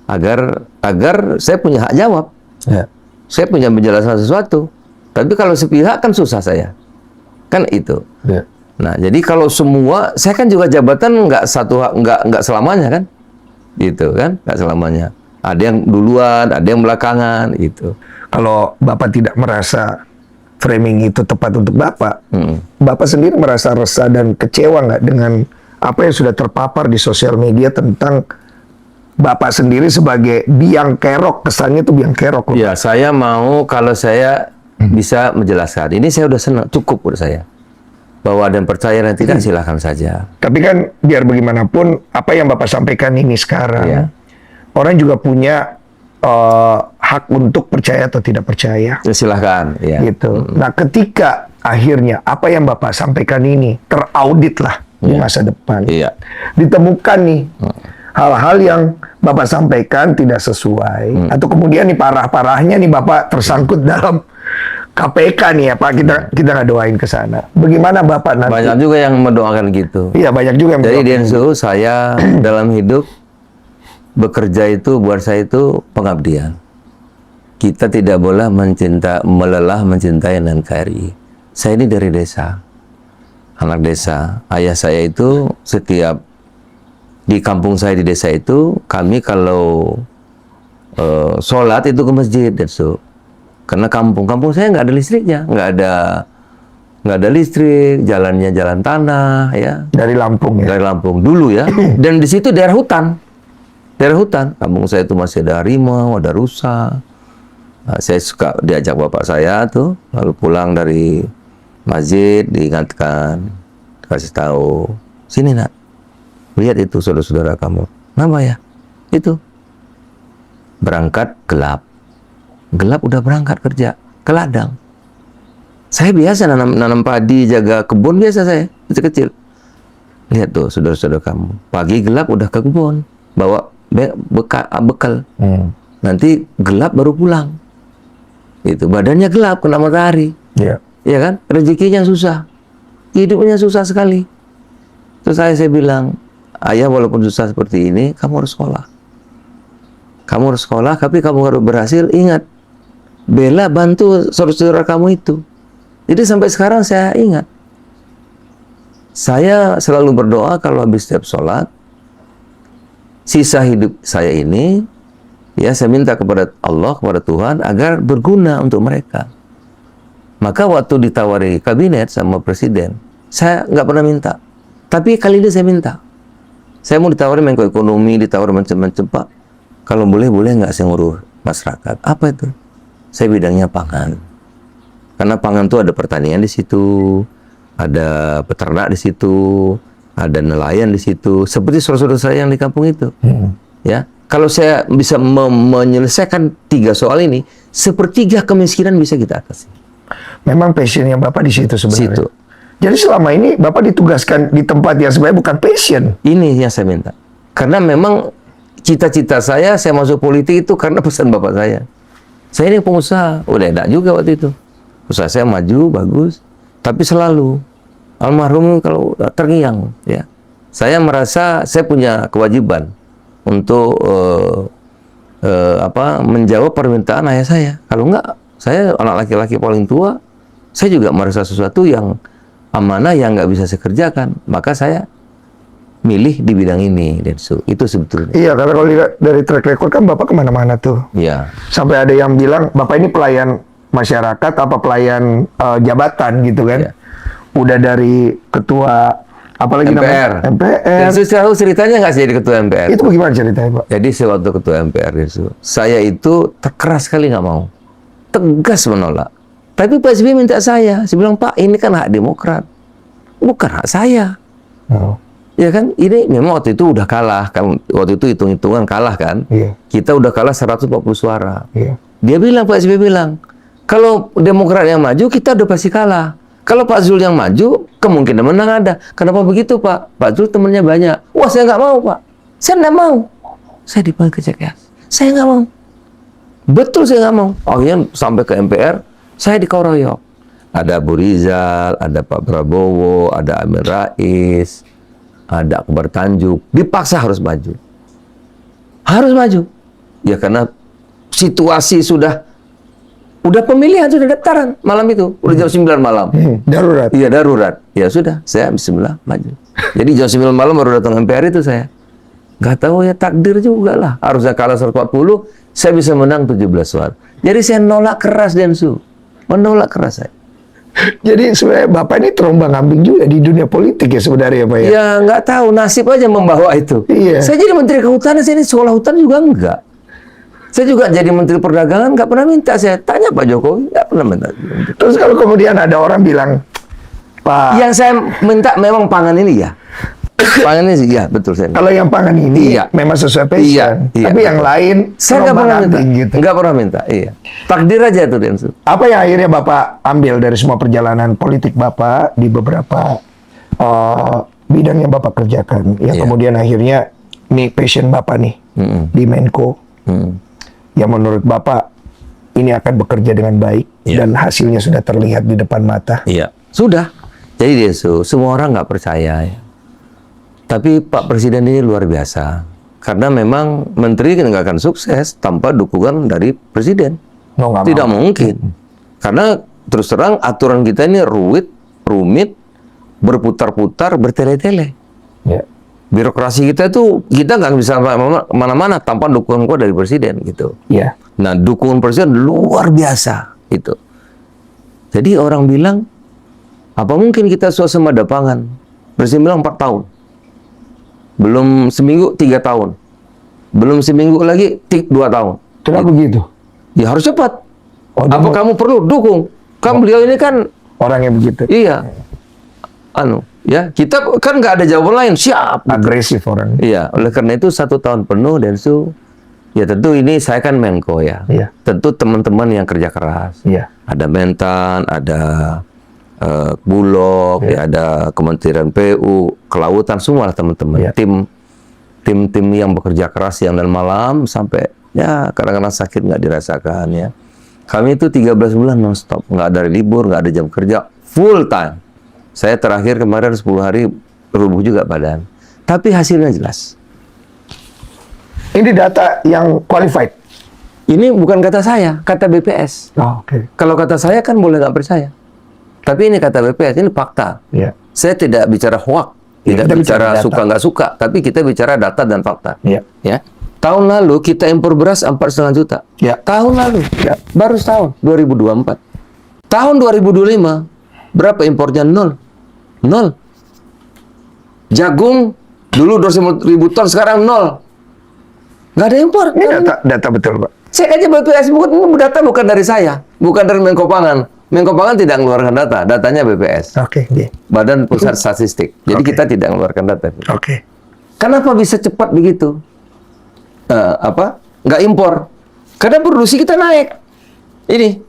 Agar saya punya hak jawab. Ya. Saya punya menjelaskan sesuatu. Tapi kalau sepihak kan susah saya. Kan itu. Ya. Nah, jadi kalau semua, saya kan juga jabatan nggak selamanya kan? Gitu kan? Nggak selamanya. Ada yang duluan, ada yang belakangan, gitu. Kalau Bapak tidak merasa framing itu tepat untuk Bapak, Bapak sendiri merasa resah dan kecewa nggak dengan apa yang sudah terpapar di sosial media tentang Bapak sendiri sebagai biang kerok, kesannya itu biang kerok loh. Ya, saya mau kalau saya bisa menjelaskan. Ini saya udah senang, cukup buat saya. Bahwa dan percaya dan tidak silahkan saja. Tapi kan biar bagaimanapun apa yang Bapak sampaikan ini sekarang, orang juga punya hak untuk percaya atau tidak percaya. Ya, silahkan. Ya. Gitu. Nah, ketika akhirnya apa yang Bapak sampaikan ini teraudit lah di masa depan, ditemukan nih hal-hal yang Bapak sampaikan tidak sesuai, atau kemudian nih parah-parahnya nih Bapak tersangkut dalam KPK nih ya Pak, kita nggak doain ke sana. Bagaimana Bapak nanti? Banyak juga yang mendoakan gitu. Iya, banyak juga yang Jadi mendoakan. Densu, saya dalam hidup bekerja itu buat saya itu pengabdian. Kita tidak boleh melelah mencintai NKRI. Saya ini dari desa, anak desa. Ayah saya itu setiap di kampung saya di desa itu, kami kalau sholat itu ke masjid, Densu. Karena kampung saya nggak ada listriknya, nggak ada listrik, jalannya jalan tanah, ya. Dari Lampung ya. Dari Lampung dulu ya. Dan di situ daerah hutan. Kampung saya itu masih ada harimau, ada rusa. Nah, saya suka diajak bapak saya tuh, lalu pulang dari masjid diingatkan, kasih tahu, sini nak, lihat itu saudara-saudara kamu. Kenapa ya? Itu berangkat gelap udah berangkat kerja ke ladang. Saya biasa nanam padi, jaga kebun biasa saya kecil. Lihat tuh saudara-saudara kamu, pagi gelap udah ke kebun, bawa bekal. Nanti gelap baru pulang. Itu badannya gelap kena matahari. Iya kan? Rezekinya susah. Hidupnya susah sekali. Terus saya bilang, ayah walaupun susah seperti ini, kamu harus sekolah. Kamu harus sekolah, tapi kamu harus berhasil. Ingat, bela bantu saudara-saudara kamu itu. Jadi sampai sekarang saya ingat. Saya selalu berdoa kalau habis setiap sholat, sisa hidup saya ini, ya saya minta kepada Allah, kepada Tuhan, agar berguna untuk mereka. Maka waktu ditawari kabinet sama presiden, saya nggak pernah minta. Tapi kali ini saya minta. Saya mau ditawari Menko Ekonomi, ditawari macam-macam, Pak. Kalau boleh nggak saya ngurus masyarakat? Apa itu? Saya bidangnya pangan. Karena pangan itu ada pertanian di situ, ada peternak di situ, ada nelayan di situ. Seperti saudara-saudara saya yang di kampung itu. Ya, kalau saya bisa menyelesaikan 3 soal ini, sepertiga kemiskinan bisa kita atasi. Memang passionnya Bapak di situ sebenarnya. Situ. Jadi selama ini Bapak ditugaskan di tempat yang sebenarnya bukan passion. Ini yang saya minta. Karena memang cita-cita saya masuk politik itu karena pesan bapak saya. Saya ini pengusaha, udah enak juga waktu itu. Usaha saya maju, bagus. Tapi selalu, almarhum kalau terngiang, ya. Saya merasa saya punya kewajiban untuk menjawab permintaan ayah saya. Kalau enggak, saya anak laki-laki paling tua, saya juga merasa sesuatu yang amanah yang nggak bisa saya kerjakan. Maka saya milih di bidang ini, Densu. Itu sebetulnya. Iya, karena kalau lihat dari track record kan Bapak kemana-mana tuh. Iya. Sampai ada yang bilang, Bapak ini pelayan masyarakat apa pelayan jabatan gitu kan. Iya. Udah dari ketua, apalagi MPR. namanya? MPR. Densu, tahu ceritanya nggak sih jadi ketua MPR? Itu bagaimana ceritanya, Pak? Jadi sewaktu ketua MPR, Densu, saya itu keras sekali nggak mau. Tegas menolak. Tapi Pak SBY minta saya bilang, Pak, ini kan hak Demokrat. Bukan hak saya. Oh. Ya kan, ini memang waktu itu udah kalah. Kan waktu itu hitung-hitungan kalah kan. Iya. Kita udah kalah 140 suara. Iya. Dia bilang, Pak SBY bilang, kalau Demokrat yang maju, kita udah pasti kalah. Kalau Pak Zul yang maju, kemungkinan menang ada. Kenapa begitu, Pak? Pak Zul temennya banyak. Wah, saya nggak mau, Pak. Saya nggak mau. Saya dipanggil ke CKS. Saya nggak mau. Betul saya nggak mau. Akhirnya sampai ke MPR, saya dikeroyok. Ada Abu Rizal, ada Pak Prabowo, ada Amin Rais, ada Akbar Tanjung. Dipaksa harus maju. Harus maju. Ya karena situasi sudah pemilihan, sudah daftaran malam itu. Udah jam 9 malam. Darurat. Iya, darurat. Ya sudah, saya bismillah maju. Jadi jam 9 malam baru datang MPR itu saya. Nggak tahu ya, takdir juga lah. Harusnya kalah 140, saya bisa menang 17 suara. Jadi saya nolak keras, Densu. Menolak keras saya. Jadi sebenarnya Bapak ini terombang-ambing juga di dunia politik ya sebenarnya, Pak ya? Ya nggak tahu, nasib aja membawa itu. Iya. Saya jadi Menteri Kehutanan, saya ini sekolah hutan juga enggak. Saya juga jadi Menteri Perdagangan, nggak pernah minta. Saya tanya Pak Jokowi, nggak pernah minta. Terus kalau kemudian ada orang bilang, Pak, Yang saya minta memang pangan ini ya. Pangan ini sih, ya betul saya. kalau yang pangan ini Iya. memang sesuai passion, Iya, iya, tapi yang betul. lain Saya nggak pernah minta. terombang-ambing gitu. Nggak pernah minta, iya. Takdir aja tuh, Densu. Apa yang akhirnya Bapak ambil dari semua perjalanan politik Bapak di beberapa bidang yang Bapak kerjakan? Ya, Iya. kemudian akhirnya nih passion Bapak nih di Menko, yang menurut Bapak ini akan bekerja dengan baik Iya. dan hasilnya sudah terlihat di depan mata. Iya. Sudah. Jadi Densu, semua orang nggak percaya ya. Tapi Pak Presiden ini luar biasa. Karena memang menteri nggak akan sukses tanpa dukungan dari Presiden. No, nggak Tidak mau. mungkin. Karena terus terang aturan kita ini rumit, berputar-putar, bertele-tele. Ya. Birokrasi kita itu, kita nggak bisa mana-mana tanpa dukungan kuat dari Presiden gitu. Ya. Nah, dukungan Presiden luar biasa itu. Jadi orang bilang, apa mungkin kita swasembada pangan? Presiden bilang 4 tahun. Belum seminggu 3 tahun. Belum seminggu lagi 2 tahun. Kenapa begitu? Ya harus cepat. Oh, dia Apa mau- kamu perlu dukung? Kan beliau ini kan, Orangnya begitu. iya, ya kita kan nggak ada jawaban lain. Siap. Agresif orang. Iya, oleh karena itu 1 tahun penuh, Densu. Ya tentu ini saya kan Menko ya. Iya. Tentu teman-teman yang kerja keras. Iya. Ada Mentan, ada Bulog, ya, ada Kementerian PU, Kelautan, semua lah teman-teman. Iya. Tim yang bekerja keras siang dan malam sampai ya kadang-kadang sakit nggak dirasakan ya. Kami itu 13 bulan non-stop, nggak ada libur, nggak ada jam kerja, full time. Saya terakhir kemarin 10 hari rubuh juga badan. Tapi hasilnya jelas. Ini data yang qualified. Ini bukan kata saya, kata BPS. Oh, oke. Kalau kata saya kan boleh nggak percaya. Tapi ini kata BPS, ini fakta. Ya. Saya tidak bicara hoak, Ya, tidak kita bicara bicara data. suka nggak suka, tapi kita bicara data dan fakta. Ya. Ya. Tahun lalu kita impor beras 4,5 juta. Ya. Tahun lalu. Ya. Baru setahun, 2024. Tahun 2025 berapa impornya? 0. Jagung dulu 200.000 ton, sekarang 0. Nggak ada impor. Ini data betul, Pak. Cek aja BPS, ini data bukan dari saya, bukan dari Menko Pangan. Menko Pangan tidak mengeluarkan data, datanya BPS, Oke, iya. Badan Pusat Statistik. Jadi Oke. kita tidak mengeluarkan data. Oke. Kenapa bisa cepat begitu? Nggak impor? Karena produksi kita naik. Ini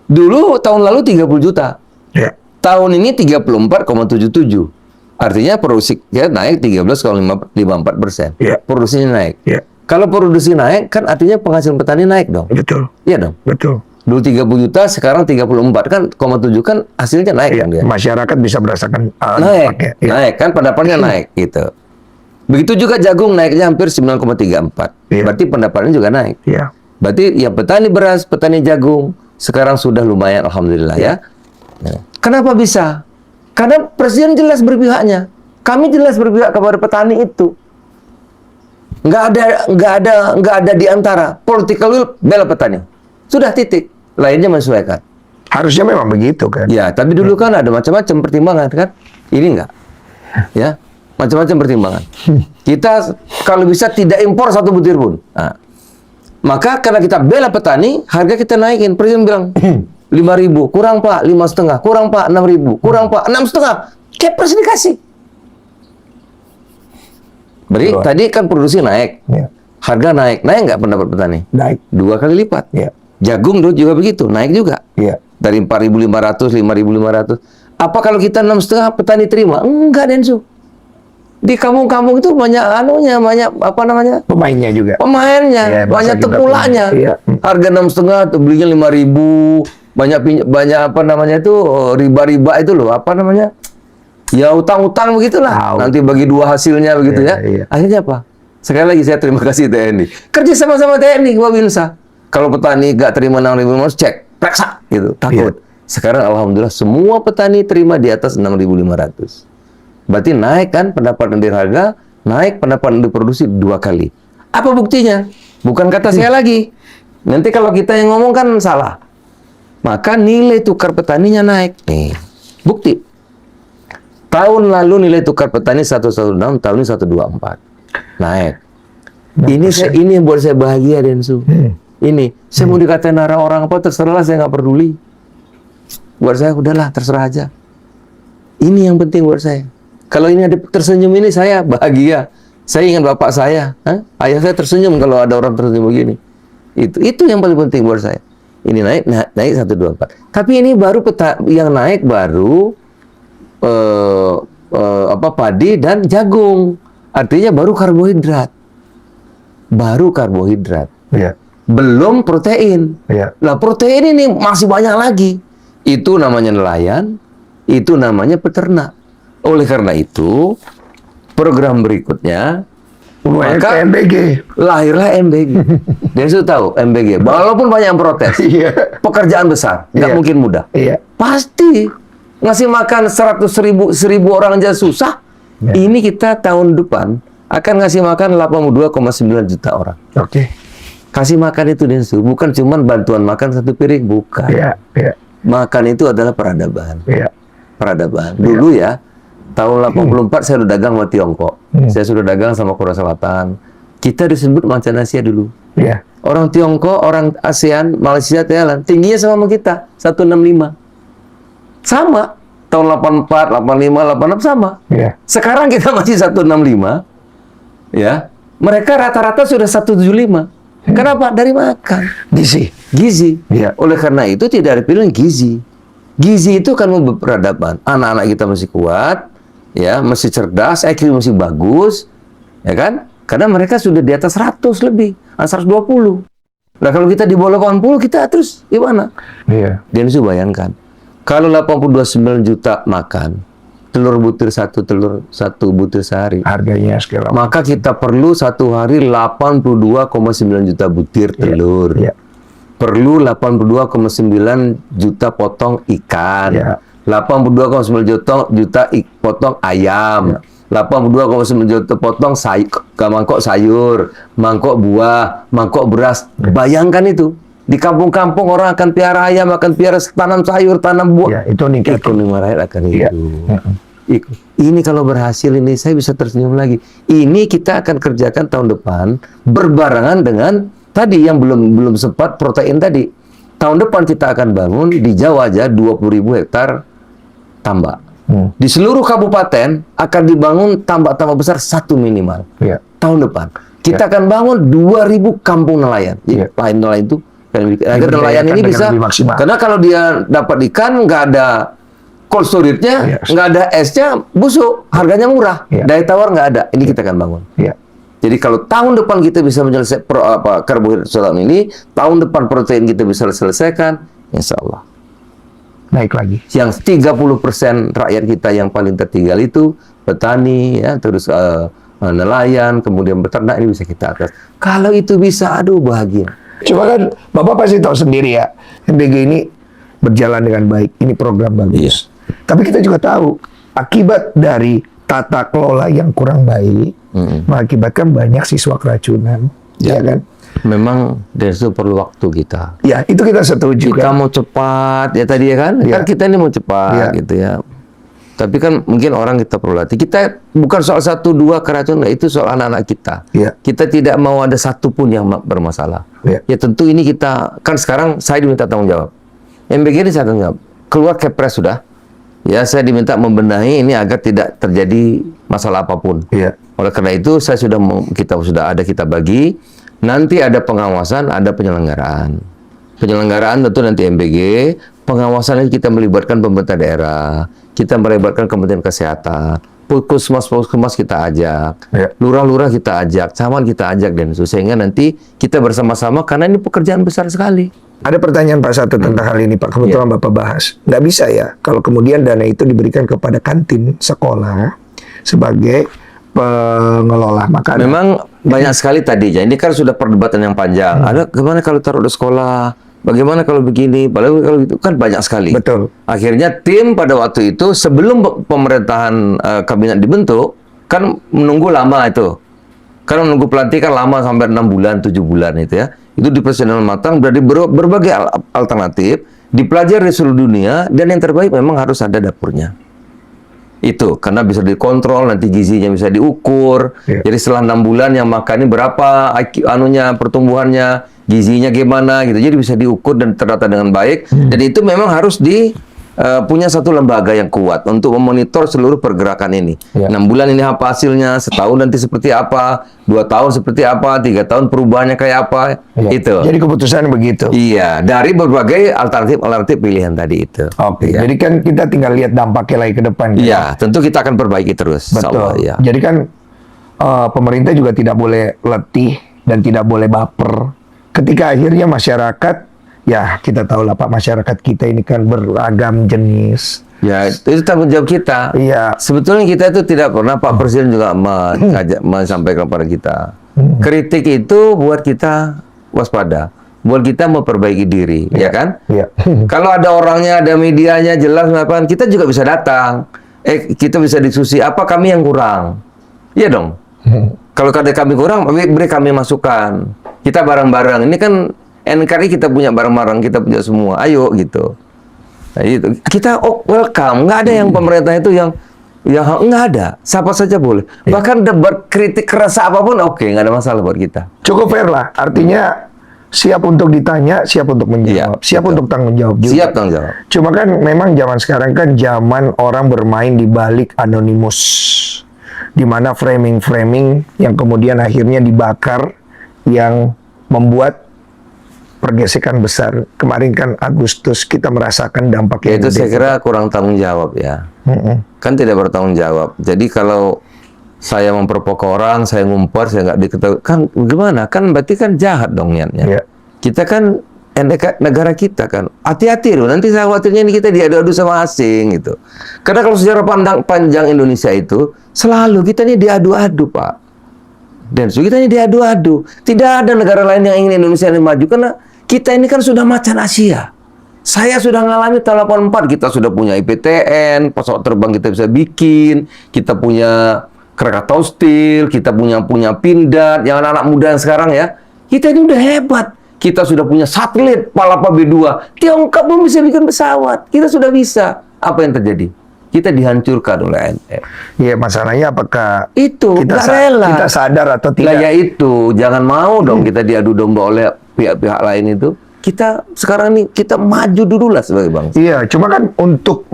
dulu tahun lalu 30 juta, Ya. tahun ini 34,77. Artinya produksi kita naik 13,54%. Ya. Produksinya naik. Ya. Kalau produksi naik, kan artinya penghasilan petani naik dong. Betul. Iya dong. Betul. Dulu 30 juta, sekarang 34 kan, 0,7 kan hasilnya naik Ya. kan dia. Masyarakat bisa merasakan Naik, dampaknya. Ya. naik kan pendapatnya naik gitu. Begitu juga jagung naiknya hampir 9,34. Iya. Berarti pendapatannya juga naik. Iya. Berarti ya petani beras, petani jagung sekarang sudah lumayan, alhamdulillah ya. Nah, kenapa bisa? Karena presiden jelas berpihaknya. Kami jelas berpihak kepada petani itu. Nggak ada di antara political will bela petani. Sudah titik. Lainnya menyesuaikan. Harusnya memang begitu kan. Ya, tapi dulu kan ada macam-macam pertimbangan kan. Ini enggak. Ya, macam-macam pertimbangan. Kita kalau bisa tidak impor satu butir pun. Nah, maka karena kita bela petani, harga kita naikin. Presiden bilang 5.000, kurang Pak, 5,5, kurang Pak, 6.000, kurang Pak, 6,5. Kepres dikasih. Berarti Betul. tadi kan produksi naik, Ya. harga naik nggak pendapat petani? Naik. 2 kali lipat. Ya. Jagung dulu juga begitu, naik juga. Iya. Dari 4.500, 5.500. Apa kalau kita 6,5 petani terima? Enggak, Densu. Di kampung-kampung itu banyak banyak apa namanya? Pemainnya juga. Pemainnya, Iya, bahasa banyak kita temulanya. punya. Iya. Harga 6,5 tuh belinya 5.000. Banyak apa namanya itu riba-riba itu loh, apa namanya? Ya utang-utang begitulah. Tahu. Nanti bagi dua hasilnya begitu Iya, ya. iya. Akhirnya apa? Sekali lagi saya terima kasih TNI. Kerja sama-sama TNI, Babinsa. Kalau petani nggak terima 6.500, cek, periksa gitu, takut. Iya. Sekarang alhamdulillah semua petani terima di atas 6.500. Berarti naik kan pendapatan dari harga, naik pendapatan dari produksi 2 kali. Apa buktinya? Bukan kata saya lagi. Nanti kalau kita yang ngomong kan salah. Maka nilai tukar petaninya naik. Nih, bukti. Tahun lalu nilai tukar petani 116, tahun ini 124. Naik. Ini yang buat saya bahagia, Densu. Ini, saya mau dikatain orang apa terserah, saya nggak peduli. Buat saya udahlah, terserah aja. Ini yang penting buat saya. Kalau ini ada tersenyum ini saya bahagia. Saya ingat bapak saya, ayah saya tersenyum kalau ada orang tersenyum begini. Itu yang paling penting buat saya. Ini naik 124. Tapi ini baru yang naik baru padi dan jagung. Artinya baru karbohidrat. Baru karbohidrat. Iya. Belum protein. Iya. Nah, protein ini masih banyak lagi. Itu namanya nelayan, itu namanya peternak. Oleh karena itu, program berikutnya maka MBG. lahirlah MBG. Dan sudah tahu MBG. Walaupun banyak yang protes, Iya. pekerjaan besar, nggak Iya. mungkin mudah. Iya. Pasti ngasih makan 100.000 orang aja susah. Ya. Ini kita tahun depan akan ngasih makan 82,9 juta orang. Oke. Kasih makan itu Densu, bukan cuma bantuan makan satu piring, bukan. Iya. Iya. Makan itu adalah peradaban. Iya. Peradaban. Dulu ya, tahun 84 saya sudah dagang sama Tiongkok. Saya sudah dagang sama Korea Selatan. Kita disebut macan Asia dulu. Iya. Orang Tiongkok, orang ASEAN, Malaysia, Thailand, tingginya sama kita, 165. Sama. Tahun 84, 85, 86 sama. Iya. Sekarang kita masih 165. Ya. Mereka rata-rata sudah 175. Kenapa? Dari makan. Gizi. Iya. Oleh karena itu tidak ada pilihan gizi. Gizi itu kan peradaban. Anak-anak kita masih kuat, ya, masih cerdas, IQ masih bagus, ya kan? Karena mereka sudah di atas 100 lebih, 120. Nah, kalau kita di bawah 80, kita terus gimana? Iya. Dan itu bayangkan, kalau 82,9 juta makan, telur butir satu butir sehari, Harganya sekarang. maka kita perlu satu hari 82,9 juta butir telur. Iya. Perlu 82,9 juta potong ikan. Ya. 82,9 juta potong ayam. 82,9 juta potong mangkok sayur, mangkok buah, mangkok beras. Bayangkan itu. Di kampung-kampung orang akan piara ayam, akan piara tanam sayur, tanam buah. Ya, itu ningkat. Ekonomi rakyat akan Iya. hidup. Ini kalau berhasil ini saya bisa tersenyum lagi. Ini kita akan kerjakan tahun depan berbarengan dengan tadi yang belum sempat protein tadi. Tahun depan kita akan bangun di Jawa aja 20.000 hektar tambak. Di seluruh kabupaten akan dibangun tambak-tambak besar satu minimal. Iya. Tahun depan kita akan bangun 2.000 kampung nelayan. Iya. Nelayan itu agar nelayan ini dengan bisa, lebih maksimal. karena kalau dia dapat ikan nggak ada cold storage-nya, Iya. nggak ada esnya, busuk, harganya murah, Iya. daya tawar nggak ada. Ini kita akan bangun. Iya. Jadi kalau tahun depan kita bisa menyelesaikan karbohidrat tahun ini, tahun depan protein kita bisa selesaikan, insya Allah. Naik lagi. Yang 30% rakyat kita yang paling tertinggal itu petani, ya, terus nelayan, kemudian beternak, ini bisa kita atas. Kalau itu bisa, aduh bahagia. Cuma kan Bapak pasti tahu sendiri ya, MBG ini berjalan dengan baik. Ini program bagus. Tapi kita juga tahu akibat dari tata kelola yang kurang baik mengakibatkan banyak siswa keracunan, ya kan? Memang dari itu perlu waktu kita. Ya, itu kita setuju. Kita kan? mau cepat ya tadi ya kan? Ya. Kan kita ini mau cepat gitu ya. Tapi kan mungkin orang kita perlu latih. Kita bukan soal 1-2 keracunan, itu soal anak-anak kita. Ya. Kita tidak mau ada satu pun yang bermasalah. Ya tentu ini kita, kan sekarang saya diminta tanggung jawab. MBG ini saya tanggung jawab. Keluar Kepres sudah. Ya, saya diminta membenahi ini agar tidak terjadi masalah apapun. Ya. Oleh karena itu saya kita bagi. Nanti ada pengawasan, ada penyelenggaraan. Penyelenggaraan tentu nanti MBG, pengawasan kita melibatkan pemerintah daerah, kita melibatkan Kementerian Kesehatan, puskesmas kita ajak, lurah-lurah kita ajak, camat kita ajak, dan sehingga nanti kita bersama-sama, karena ini pekerjaan besar sekali. Ada pertanyaan Pak Satu tentang hal ini Pak, kebetulan Bapak bahas. Nggak bisa ya, kalau kemudian dana itu diberikan kepada kantin sekolah sebagai pengelola makanan. Memang banyak sekali tadi, ya. Ini kan sudah perdebatan yang panjang. Ada gimana kalau taruh di sekolah? Bagaimana kalau begini? Padahal kalau itu kan banyak sekali. Betul. Akhirnya tim pada waktu itu sebelum pemerintahan kabinet dibentuk kan menunggu lama itu. Karena menunggu pelantikan kan lama sampai 6 bulan, 7 bulan itu ya. Itu dipersiapkan dengan matang dari berbagai alternatif, dipelajari di seluruh dunia, dan yang terbaik memang harus ada dapurnya. Itu karena bisa dikontrol, nanti gizinya bisa diukur. Jadi setelah 6 bulan yang makan ini berapa pertumbuhannya, gizinya gimana gitu. Jadi bisa diukur dan terdata dengan baik. Dan itu memang harus punya satu lembaga yang kuat untuk memonitor seluruh pergerakan ini. 6 bulan ini apa hasilnya, setahun nanti seperti apa, 2 tahun seperti apa, 3 tahun perubahannya kayak apa, itu. Jadi keputusan begitu. Iya, dari berbagai alternatif pilihan tadi itu. Oke. Ya. Jadi kan kita tinggal lihat dampaknya lagi ke depan. Iya, tentu kita akan perbaiki terus. Betul. Ya. Jadi kan pemerintah juga tidak boleh letih dan tidak boleh baper. Ketika akhirnya masyarakat, ya kita tahu lah Pak, masyarakat kita ini kan beragam jenis. Ya, itu tanggung jawab kita. Iya. Sebetulnya kita itu tidak pernah, Pak Presiden juga menyampaikan kepada kita. Kritik itu buat kita waspada, buat kita memperbaiki diri, ya kan? Iya. Kalau ada orangnya, ada medianya jelas, kita juga bisa datang. Kita bisa diskusi apa kami yang kurang. Iya dong. Kalau ada kami kurang, beri kami masukan. Kita bareng-bareng. Ini kan NKRI kita punya barang-barang, kita punya semua. Ayo gitu. Nah, itu. Kita welcome. Nggak ada yang pemerintah itu yang nggak ada. Siapa saja boleh. Bahkan debat kritik keras apapun oke, nggak ada masalah buat kita. Cukup fair lah. Artinya siap untuk ditanya, siap untuk menjawab, siap untuk tanggung jawab juga. Siap tanggung jawab. Cuma kan memang zaman sekarang kan zaman orang bermain di balik anonimus, di mana framing-framing yang kemudian akhirnya dibakar, yang membuat pergesekan besar. Kemarin kan Agustus kita merasakan dampaknya. Itu saya kira kurang tanggung jawab ya. Kan tidak bertanggung jawab. Jadi kalau saya memprovokasi orang, saya ngumpet, saya nggak diketahui, kan gimana? Kan berarti kan jahat dong niatnya. Kita kan negara kita kan. Hati-hati loh. Nanti saya khawatirnya ini kita diadu-adu sama asing gitu. Karena kalau sejarah panjang Indonesia itu selalu kita ini diadu-adu Pak. Dan kita ini diadu-adu. Tidak ada negara lain yang ingin Indonesia ini maju karena kita ini kan sudah macan Asia. Saya sudah ngalami tahun 84, kita sudah punya IPTN, pesawat terbang kita bisa bikin, kita punya Krakatau Steel, kita punya Pindad, yang anak-anak muda yang sekarang ya, kita ini udah hebat. Kita sudah punya satelit Palapa B2. Tiongkok belum bisa bikin pesawat, kita sudah bisa. Apa yang terjadi? Kita dihancurkan oleh ASN. Iya, masalahnya apakah itu kita nggak rela. Kita sadar atau tidak? Lah ya itu, jangan mau dong kita diadu domba oleh pihak-pihak lain itu. Kita sekarang nih kita maju dulu lah sebagai bangsa. Iya, cuma kan untuk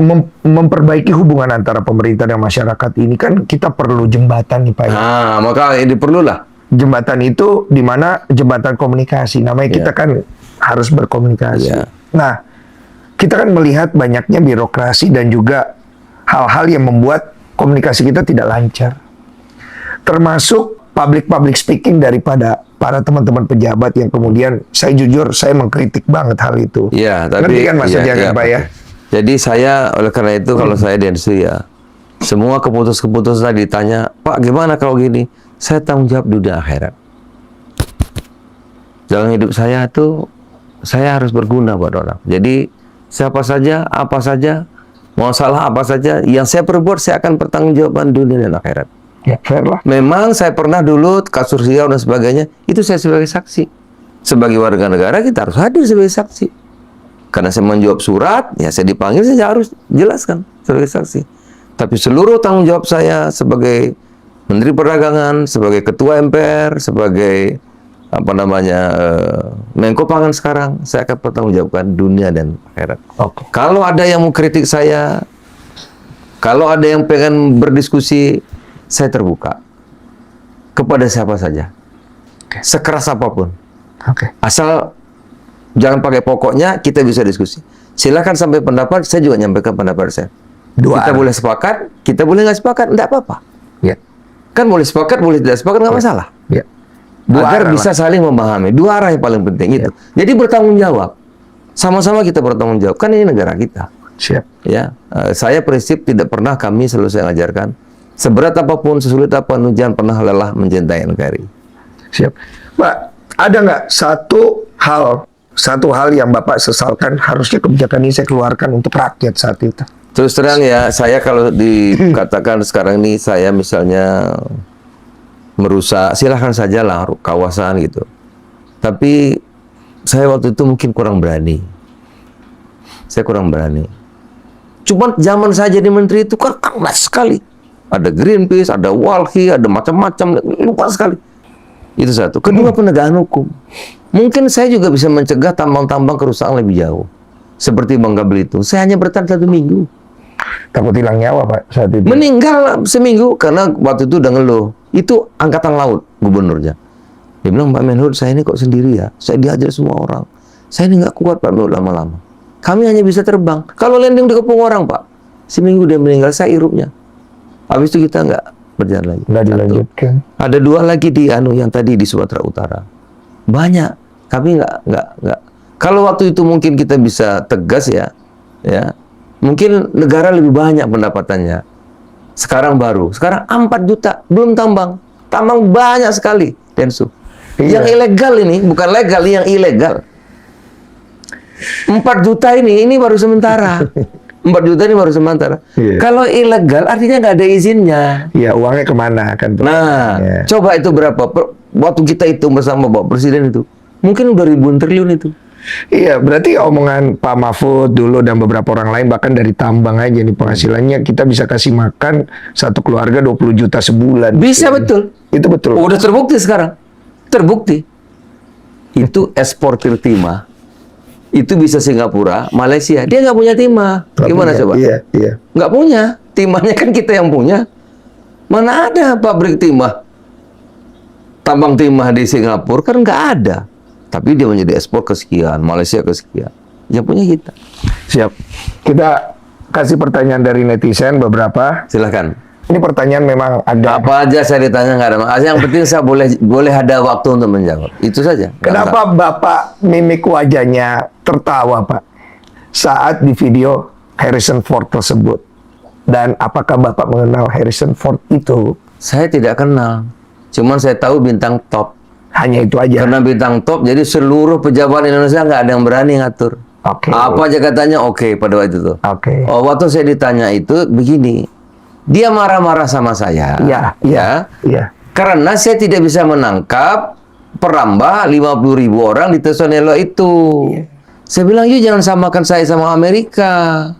memperbaiki hubungan antara pemerintah dan masyarakat ini kan kita perlu jembatan nih Pak. Nah, maka ini perlulah. Jembatan itu di mana jembatan komunikasi. Namanya kita kan harus berkomunikasi. Nah, kita kan melihat banyaknya birokrasi dan juga hal-hal yang membuat komunikasi kita tidak lancar. Termasuk public speaking daripada para teman-teman pejabat yang kemudian saya jujur saya mengkritik banget hal itu. Iya, tapi ngerti kan maksudnya kan Pak ya? Jadi saya oleh karena itu kalau saya Densu ya Semua keputusan tadi ditanya, Pak gimana kalau gini? Saya tanggung jawab dunia akhirat. Dalam hidup saya tuh, saya harus berguna buat orang. Jadi, siapa saja, apa saja, mau salah apa saja, yang saya perbuat, saya akan bertanggungjawabkan dunia dan akhirat. Ya, fair lah. Memang saya pernah dulu, kasus Riau dan sebagainya, itu saya sebagai saksi. Sebagai warga negara, kita harus hadir sebagai saksi. Karena saya menjawab surat, ya saya dipanggil, saya harus jelaskan sebagai saksi. Tapi seluruh tanggung jawab saya sebagai Menteri Perdagangan, sebagai Ketua MPR, sebagai Menko Pangan sekarang, saya akan bertanggungjawabkan dunia dan akhirat. Oke. Kalau ada yang mau kritik saya, kalau ada yang pengen berdiskusi, saya terbuka kepada siapa saja, sekeras apapun. Oke. Asal jangan pakai pokoknya, kita bisa diskusi. Silakan sampai pendapat, saya juga nyampaikan pendapat saya. Kita boleh sepakat, kita boleh nggak sepakat, enggak apa-apa. Ya. Kan boleh sepakat, boleh tidak sepakat, nggak masalah. Ya. Agar bisa saling memahami. Dua arah yang paling penting itu. Jadi bertanggung jawab. Sama-sama kita bertanggung jawab. Kan ini negara kita. Siap. Ya, saya prinsip tidak pernah kami selalu saya ajarkan. Seberat apapun, sesulit apapun, jangan pernah lelah mencintai NKRI. Siap. Pak, ada nggak satu hal yang Bapak sesalkan harusnya kebijakan ini saya keluarkan untuk rakyat saat itu? Terus terang ya, saya kalau dikatakan sekarang ini saya misalnya merusak, silahkan saja lah kawasan gitu. Tapi saya waktu itu mungkin kurang berani. Saya kurang berani. Cuman zaman saya jadi menteri itu kan keras sekali. Ada Greenpeace, ada Walhi, ada macam-macam, lupa sekali. Itu satu. Kedua, penegakan hukum. Mungkin saya juga bisa mencegah tambang-tambang kerusakan lebih jauh. Seperti Bangka Belitung. Saya hanya bertahan 1 minggu. Takut hilang nyawa, Pak, saat itu. Meninggal seminggu karena waktu itu udah ngeluh. Itu Angkatan Laut gubernurnya. Dia bilang, Pak Menhub, saya ini kok sendiri ya. Saya diajar semua orang. Saya ini nggak kuat Pak Menhub lama-lama. Kami hanya bisa terbang. Kalau landing dikepung orang, Pak. Seminggu dia meninggal, saya irupnya. Habis itu kita nggak berjalan lagi. Nggak dilanjutkan. Ada 2 lagi di yang tadi di Sumatera Utara. Banyak. Kami nggak. Kalau waktu itu mungkin kita bisa tegas ya. Mungkin negara lebih banyak pendapatannya. Sekarang 4 juta, belum tambang. Tambang banyak sekali, Densu. Iya. Yang ilegal ini, bukan legal, yang ilegal. 4 juta ini baru sementara. 4 juta ini baru sementara. Iya. Kalau ilegal artinya nggak ada izinnya. Iya, uangnya kemana kan? Nah, Ya. coba itu berapa? Waktu kita hitung bersama Bapak Presiden itu, mungkin udah ribuan triliun itu. Iya, berarti omongan Pak Mahfud dulu dan beberapa orang lain bahkan dari tambang aja nih penghasilannya kita bisa kasih makan satu keluarga 20 juta sebulan. Bisa, betul. Itu betul. Udah terbukti sekarang. Terbukti. Itu eksportir timah. Itu bisa Singapura, Malaysia. Dia nggak punya timah. Nggak Gimana punya. coba? Iya. Nggak punya. Timahnya kan kita yang punya. Mana ada pabrik timah? Tambang timah di Singapura kan nggak ada. Tapi dia menjadi ekspor kesekian, Malaysia kesekian. Yang punya kita. Siap. Kita kasih pertanyaan dari netizen beberapa. Silahkan. Ini pertanyaan memang ada. Apa aja saya ditanya nggak ada masalah. Yang penting saya boleh ada waktu untuk menjawab. Itu saja. Nggak Kenapa masalah. Bapak mimik wajahnya tertawa, Pak, saat di video Harrison Ford tersebut? Dan apakah Bapak mengenal Harrison Ford itu? Saya tidak kenal. Cuman saya tahu bintang top. Hanya itu aja. Karena bintang top, jadi seluruh pejabat Indonesia nggak ada yang berani ngatur. Oke. Apa aja katanya oke pada waktu itu. Oke. Oh, waktu saya ditanya itu begini, dia marah-marah sama saya. Iya. Karena saya tidak bisa menangkap perambah 50.000 orang di Tesonelo itu. Iya. Saya bilang, yuk jangan samakan saya sama Amerika.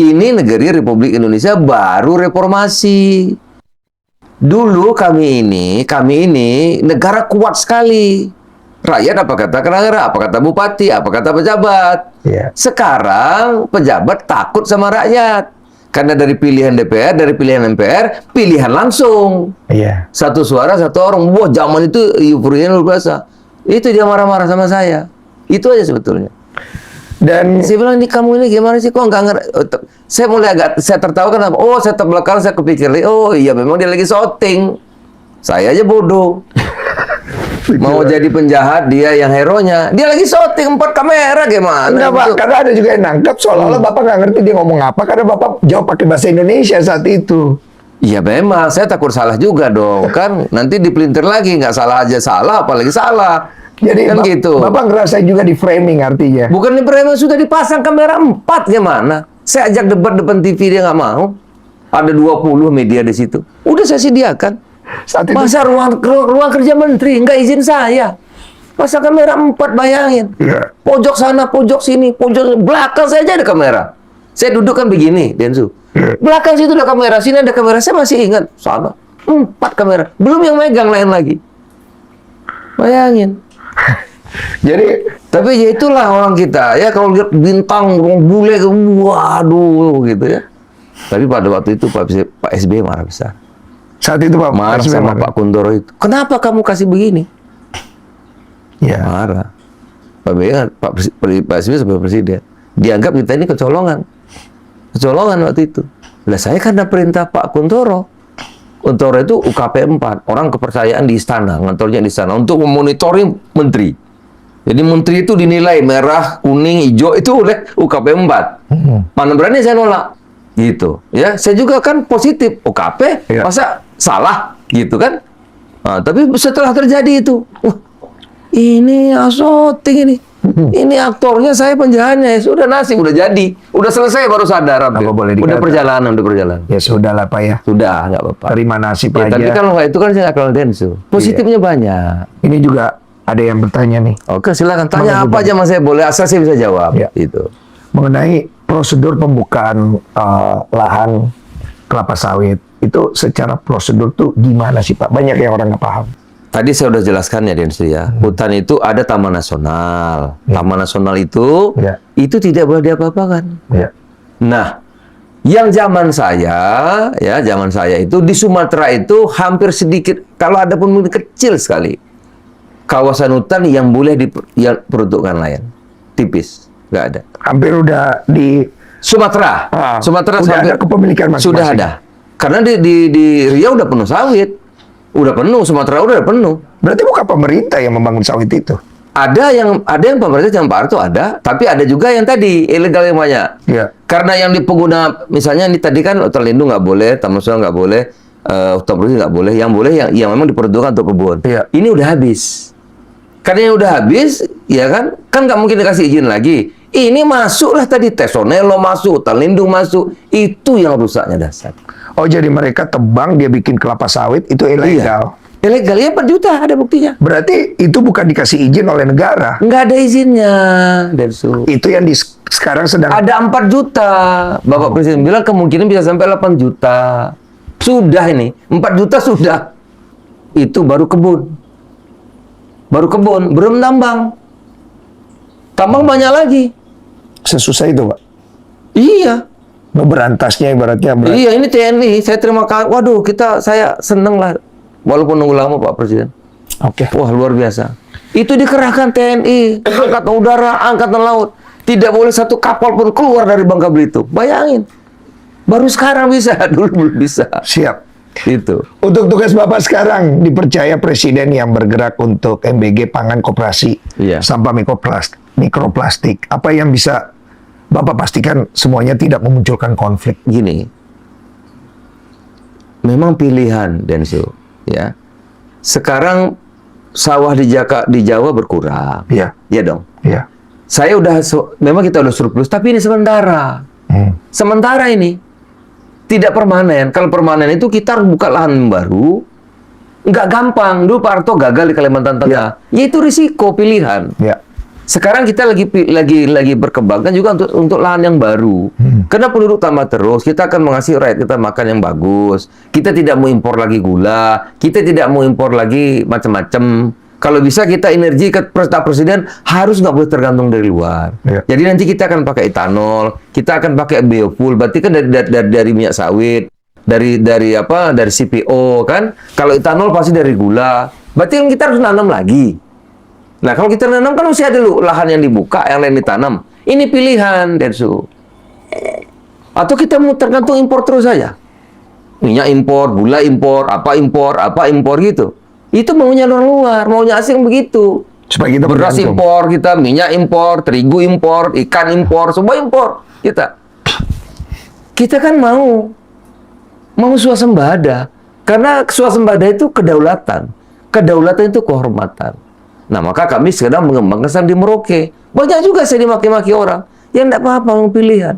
Ini negeri Republik Indonesia baru reformasi. Dulu kami ini negara kuat sekali. Rakyat apa kata negara, apa kata bupati, apa kata pejabat. Iya. Sekarang pejabat takut sama rakyat. Karena dari pilihan DPR, dari pilihan MPR, pilihan langsung. Iya. Satu suara, satu orang. Wah, zaman itu euforianya luar biasa. Itu dia marah-marah sama saya. Itu aja sebetulnya. Dan Saya bilang, ini kamu ini gimana sih? Kok nggak ngerti? Saya tertawa kenapa? Oh, saya terbelakang, saya kepikir, oh iya memang dia lagi syuting. Saya aja bodoh. Mau jadi penjahat, dia yang hero-nya. Dia lagi syuting 4 kamera gimana? Enggak Pak, gitu. karena ada juga yang nangkep seolah-olah Bapak nggak ngerti dia ngomong apa karena Bapak jawab pakai bahasa Indonesia saat itu. Iya memang, saya takut salah juga dong. Kan nanti dipelintir lagi, nggak salah aja salah, apalagi salah. Jadi kan gitu. Bapak ngerasain juga di framing artinya. Bukan di preman, sudah dipasang kamera 4 gimana? Saya ajak debat depan TV, dia nggak mau. Ada 20 media di situ. Udah saya sediakan. Saat itu Masa ruang kerja menteri nggak izin saya? Pasang kamera 4, bayangin. Iya. Pojok sana, pojok sini, pojok belakang saya aja ada kamera. Saya duduk kan begini, Densu. Belakang situ ada kamera, sini ada kamera. Saya masih ingat, sana 4 kamera. Belum yang megang lain lagi. Bayangin. Jadi Tapi ya itulah orang kita ya, kalau lihat bintang bule, waduh gitu ya. Tapi pada waktu itu Pak SBY marah besar. saat itu Pak Marah SBY sama Pak Kuntoro itu. Kenapa kamu kasih begini? Ya. Marah. Pak SBY sebagai presiden dianggap kita ini kecolongan. Kecolongan waktu itu. Nah, saya karena perintah Pak Kuntoro. Kuntoro itu UKP 4, orang kepercayaan di istana, ngantornya di istana untuk memonitoring menteri. Jadi menteri itu dinilai merah, kuning, hijau itu oleh UKP 4. Mana berani saya nolak. Gitu. Ya, saya juga kan positif UKP, Iya. masa salah gitu kan? Nah, tapi setelah terjadi itu, wah, ini syuting ini. Ini aktornya, saya penjahatnya. Ya sudah nasib, udah jadi. Udah selesai baru sadar. Apa boleh udah dikata? perjalanan, udah perjalanan. Ya sudah lah Pak ya. Sudah, nggak apa-apa. Terima nasib Ya, aja. tapi kalau nggak itu kan saya nggak kenal Densu. Positifnya banyak. Ini juga ada yang bertanya nih Oke, silakan tanya Makasih, apa aja mas saya boleh, asal saya bisa jawab. Ya. Itu. mengenai prosedur pembukaan lahan kelapa sawit. Itu secara prosedur tuh gimana sih Pak? Banyak yang orang nggak paham. Tadi saya udah jelaskan ya Densu ya. Hutan itu ada taman nasional. Taman nasional itu Ya. itu tidak boleh diapa-apakan. Ya. Nah, yang zaman saya itu di Sumatera itu hampir sedikit, kalau ada pun kecil sekali kawasan hutan yang boleh diperuntukkan nelayan. Tipis, nggak ada. Hampir udah di Sumatera, Sumatera udah sampai ada kepemilikan masing-masing. sudah ada. Karena di Riau udah penuh sawit, udah penuh, Sumatera udah penuh. Berarti bukan pemerintah yang membangun sawit itu. Ada yang pemerintah yang Pak Harto ada, tapi ada juga yang tadi ilegal yang banyak. Iya. Karena yang pengguna, misalnya ini tadi kan hutan lindung nggak boleh, taman nasional nggak boleh, hutan produksi nggak boleh. Yang boleh yang memang diperuntukkan untuk kebun. Iya. Ini udah habis. Karena yang udah habis, ya kan nggak mungkin dikasih izin lagi. Ini masuklah tadi Tesonelo masuk, hutan lindung masuk, itu yang rusaknya dasar. Oh jadi mereka tebang dia bikin kelapa sawit itu ilegal. Ilegal ya 4 juta ada buktinya. Berarti itu bukan dikasih izin oleh negara. Nggak ada izinnya, Densu. Itu yang sekarang sedang Ada 4 juta. Bapak Presiden bilang kemungkinan bisa sampai 8 juta. Sudah ini, 4 juta sudah. Itu baru kebun. Baru kebun, belum tambang. Tambang banyak lagi. sesusah itu Pak. Iya. Berantasnya ibaratnya berat. Iya, ini TNI. Saya terima kasih. Waduh, saya seneng lah. Walaupun nunggu lama Pak Presiden. Oke. Wah, luar biasa. Itu dikerahkan TNI, Angkatan Udara, Angkatan Laut. Tidak boleh satu kapal pun keluar dari Bangka Belitung. Bayangin. Baru sekarang bisa, dulu belum bisa. Siap. Itu. Untuk tugas Bapak sekarang dipercaya Presiden yang bergerak untuk MBG Pangan Koperasi Iya. Sampah Mikroplastik. Apa yang bisa Bapak pastikan semuanya tidak memunculkan konflik? Gini, memang pilihan, Densu, ya. Sekarang sawah di Jawa berkurang, Iya. ya dong. Iya. Saya memang kita udah surplus, tapi ini sementara. Sementara ini tidak permanen. Kalau permanen itu kita harus buka lahan baru, nggak gampang. Dulu Pak Harto gagal di Kalimantan Tengah, ya itu risiko pilihan. Ya. Sekarang kita lagi berkembangkan juga untuk lahan yang baru. Karena penduduk tambah terus, kita akan mengasihi rakyat kita makan yang bagus. Kita tidak mau impor lagi gula, kita tidak mau impor lagi macam-macam. Kalau bisa kita energi ke Presiden harus nggak boleh tergantung dari luar. Ya. Jadi nanti kita akan pakai etanol, kita akan pakai biofuel. Berarti kan dari minyak sawit, dari CPO kan. Kalau etanol pasti dari gula. Berarti kan kita harus nanam lagi. Nah, kalau kita nanam kan masih ada lahan yang dibuka, yang lain ditanam. Ini pilihan, Densu. Atau kita mau tergantung impor terus saja. Minyak impor, gula impor, apa impor gitu. Itu maunya luar, maunya asing begitu. Supaya kita Beras bergantung. impor kita, minyak impor, terigu impor, ikan impor, semua impor kita. Kita kan mau swasembada. Karena swasembada itu kedaulatan. Kedaulatan itu kehormatan. Nah, maka kami sedang mengembangkan saham di Merauke. Banyak juga saya dimaki-maki orang. Ya enggak apa-apa, pilihan.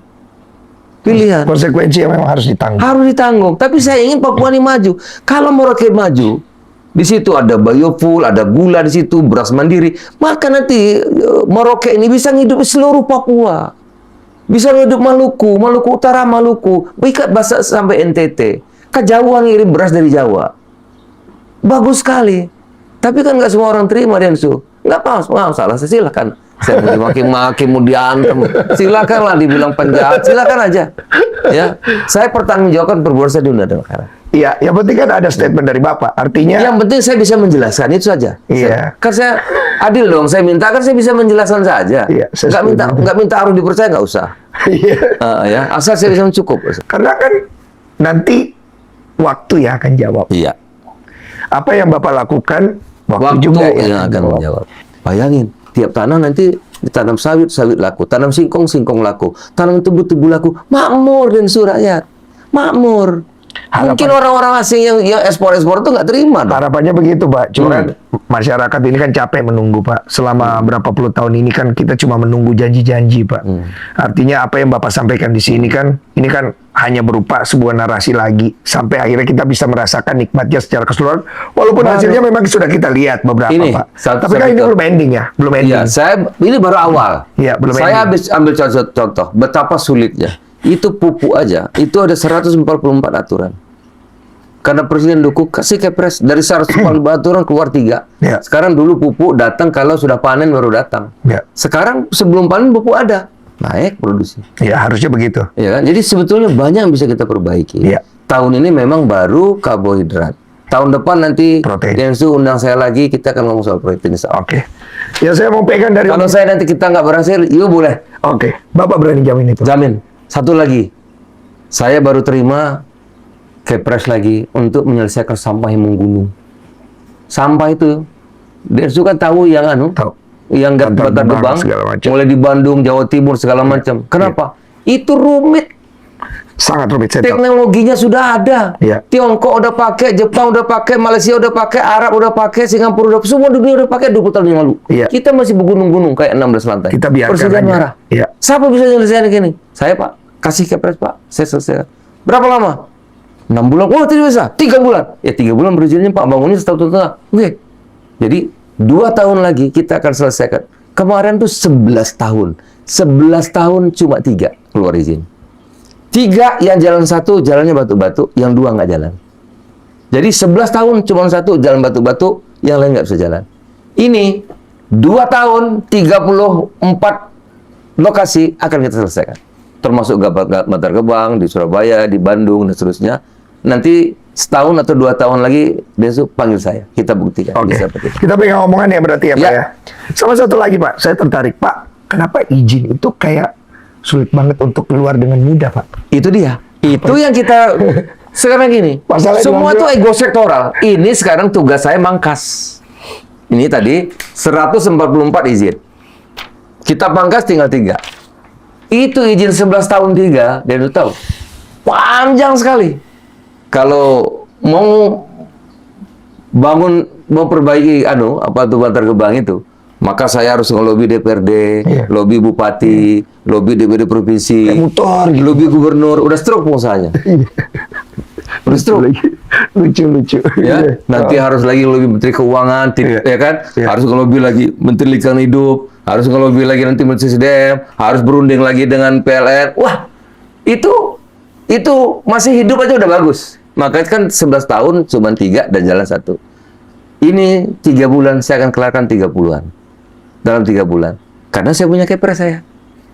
Pilihan. Konsekuensi yang memang harus ditanggung. Harus ditanggung. Tapi saya ingin Papua ini maju. Kalau Merauke maju, di situ ada biofuel, ada gula di situ, beras mandiri. Maka nanti Merauke ini bisa ngidup seluruh Papua. Bisa ngidup Maluku, Maluku Utara, Maluku, ikat bahasa sampai NTT. Kejauhan ngirim beras dari Jawa. Bagus sekali. Tapi kan nggak semua orang terima, Densu. Nggak apa-apa, salah saya silakan. Saya mau dimaki-maki, mau diantem. Silakanlah dibilang penjahat, silakan aja. Ya, saya pertanggungjawabkan perbuatan saya di undang negara. Iya, yang penting kan ada statement dari Bapak. Artinya, Yang penting saya bisa menjelaskan itu saja. Iya. Kan saya adil dong. Saya minta kan saya bisa menjelaskan saja. Iya, saya nggak minta harus dipercaya, nggak usah. iya. Ya, asal saya bisa mencukup. Karena kan nanti waktu yang akan jawab. Iya. Apa yang Bapak lakukan, waktu Waktu juga yang akan menjawab. Bayangin, tiap tanam nanti ditanam sawit, sawit laku. Tanam singkong, singkong laku. Tanam tebu, laku. Makmur dan rakyat. Makmur. Mungkin orang-orang asing yang ekspor-ekspor itu nggak terima dong. Harapannya begitu, Pak. Cuma kan masyarakat ini kan capek menunggu, Pak. Selama berapa puluh tahun ini kan kita cuma menunggu janji-janji, Pak. Artinya apa yang Bapak sampaikan di sini kan, ini kan hanya berupa sebuah narasi lagi. Sampai akhirnya kita bisa merasakan nikmatnya secara keseluruhan. Walaupun hasilnya memang sudah kita lihat beberapa, Ini, Pak. satu- Tapi kan satu- ini belum ending ya, belum ending. Iya, ini baru awal. Iya, belum Saya ending. habis ambil contoh betapa sulitnya. Itu pupuk aja, itu ada 144 aturan. Karena Presiden dukung, kasih Kepres dari 144 aturan keluar 3. Ya. Sekarang dulu pupuk datang kalau sudah panen baru datang. Ya. Sekarang sebelum panen pupuk ada, naik produksi. Ya, harusnya begitu. Ya kan? Jadi sebetulnya banyak yang bisa kita perbaiki. Ya. Tahun ini memang baru karbohidrat. Tahun depan nanti Protein. Densu undang saya lagi, kita akan ngomong soal protein. Oke. Ya, saya mau pegang dari... Kalau saya nanti kita nggak berhasil, yuk boleh. Oke. Bapak berani jamin itu? Jamin. Satu lagi, saya baru terima Kepres lagi untuk menyelesaikan sampah yang menggunung. Sampah itu, Densu kan tahu yang Tahu. yang Bantar Bantar Gebang, Gebang, segala macam. mulai di Bandung, Jawa Timur segala macam. Kenapa? Itu rumit. Sangat rumit, saya tahu. Teknologinya sudah ada. Iya. Tiongkok udah pakai, Jepang udah pakai, Malaysia udah pakai, Arab udah pakai, Singapura udah, semua dunia udah pakai 20 tahun yang lalu. Iya. Kita masih bergunung-gunung kayak 16 lantai. Kita biarkan Presiden aja. marah. Iya. Siapa bisa nyelesain gini? Saya, Pak. Kasih Kepres, Pak. Saya selesaikan. Berapa lama? 6 bulan. Oh, tidak bisa. 3 bulan. Ya, 3 bulan perizinannya, Pak. Bangunnya setahun setengah. Oke. Jadi, 2 tahun lagi kita akan selesaikan. Kemarin tuh 11 tahun. 11 tahun cuma 3 keluar izin. 3 yang jalan 1 jalannya batu-batu, yang 2 nggak jalan. Jadi 11 tahun cuma 1 jalan batu-batu, yang lain nggak bisa jalan. Ini 2 tahun 34 lokasi akan kita selesaikan. Termasuk Bantar Gebang, di Surabaya, di Bandung, dan seterusnya. Nanti setahun atau 2 tahun lagi, besok panggil saya. Kita buktikan. Oke. Bisa seperti itu. Kita pegang omongan ya berarti ya, Pak Ya. ya. Sama satu lagi, Pak. Saya tertarik, Pak. Kenapa izin itu kayak sulit banget untuk keluar dengan mudah, Pak? Itu dia. Itu yang kita sekarang gini. Masalahnya Semua diambil- tuh ego sektoral. Ini sekarang tugas saya mangkas. Ini tadi 144 izin. Kita pangkas tinggal 3. Itu izin 11 tahun 3, dan lu tahu. Panjang sekali. Kalau mau bangun, mau perbaiki apa tuh Bantar Gebang itu, maka saya harus ngelobi DPRD, Iya. lobi bupati, lobi DPRD provinsi, Kayak motor gitu. lobi gubernur, udah stroke pengusahanya. Udah stroke. Lucu-lucu. Ya, nanti harus lagi ngelobi Menteri Keuangan, Iya. ya kan? Iya. Harus ngelobi lagi Menteri Lingkungan Hidup, harus ngelobi lagi nanti Menteri SDM, harus berunding lagi dengan PLN. Wah, itu masih hidup aja udah bagus. Makanya kan 11 tahun cuma 3 dan jalan 1. Ini 3 bulan saya akan kelarkan 30-an. Dalam 3 bulan. Karena saya punya Kepres saya.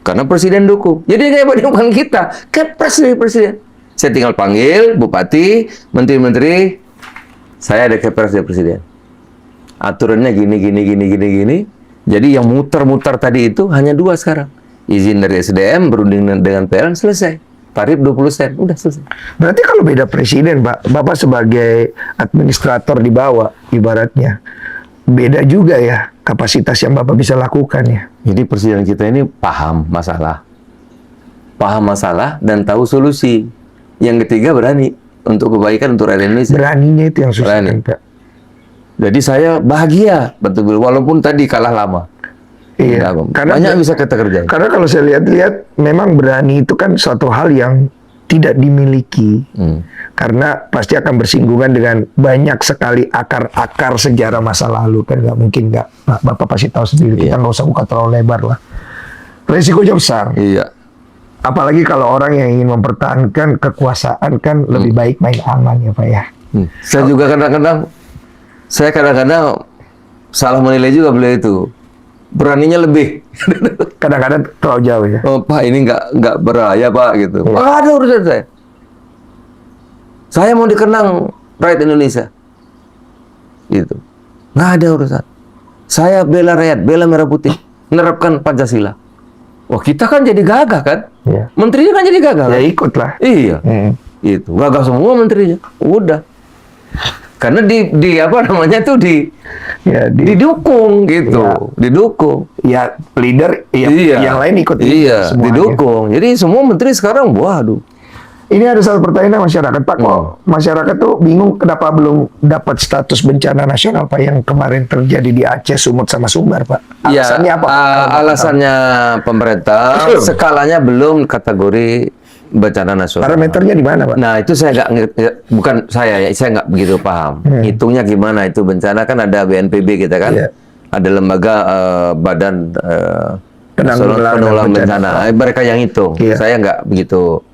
Karena Presiden dukung. Jadi kayak bukan kita, Kepres dari Presiden. Saya tinggal panggil bupati, menteri-menteri, saya ada Kepres dari Presiden. Aturannya gini. Jadi yang muter-muter tadi itu hanya 2 sekarang. Izin dari SDM, berunding dengan PLN, selesai. tarif 20 sen, udah selesai. Berarti kalau beda presiden, Pak, Bapak sebagai administrator di bawah, ibaratnya, beda juga ya kapasitas yang Bapak bisa lakukan ya. Jadi presiden kita ini paham masalah dan tahu solusi. Yang ketiga berani untuk kebaikan untuk rakyat Indonesia. Beraninya itu yang susah, Berani. Pak. Jadi saya bahagia betul, walaupun tadi kalah lama. Iya, Banyak bisa kita kerjain. Karena kalau saya lihat-lihat, memang berani itu kan suatu hal yang tidak dimiliki. Karena pasti akan bersinggungan dengan banyak sekali akar-akar sejarah masa lalu. Kan nggak mungkin nggak, Bapak pasti tahu sendiri. Kita nggak usah buka terlalu lebar lah. Resikonya besar. Iya. Apalagi kalau orang yang ingin mempertahankan kekuasaan kan lebih baik main aman ya Pak ya. Saya juga kadang-kadang salah menilai juga beliau itu. Beraninya lebih. Kadang-kadang terlalu jauh ya. Oh Pak, ini nggak beraya Pak gitu. Nggak ada urusan saya. Saya mau dikenang rakyat Indonesia. Gitu. Nggak ada urusan. Saya bela rakyat, bela merah putih, menerapkan Pancasila. Wah kita kan jadi gagah kan? Iya. Menterinya kan jadi gagah. Ya Kan? ikut lah. Iya. Itu gagah semua menterinya. Udah. Karena di apa namanya tuh didukung gitu, Ya. didukung. Ya leader, yang lain ikut. Iya, semuanya. didukung. Jadi semua menteri sekarang, waduh. Ini ada satu pertanyaan masyarakat, Pak. Kok masyarakat tuh bingung kenapa belum dapat status bencana nasional, Pak, yang kemarin terjadi di Aceh, Sumut, sama Sumbar, Pak? Alasannya apa? Alasannya pemerintah skalanya belum kategori bencana nasional. Parameternya di mana, Pak? Nah itu saya bukan saya nggak begitu paham. Hitungnya gimana itu bencana kan ada BNPB kita kan, Iya. ada lembaga badan Penanggulangan bencana. Mereka yang hitung. Iya. Saya nggak begitu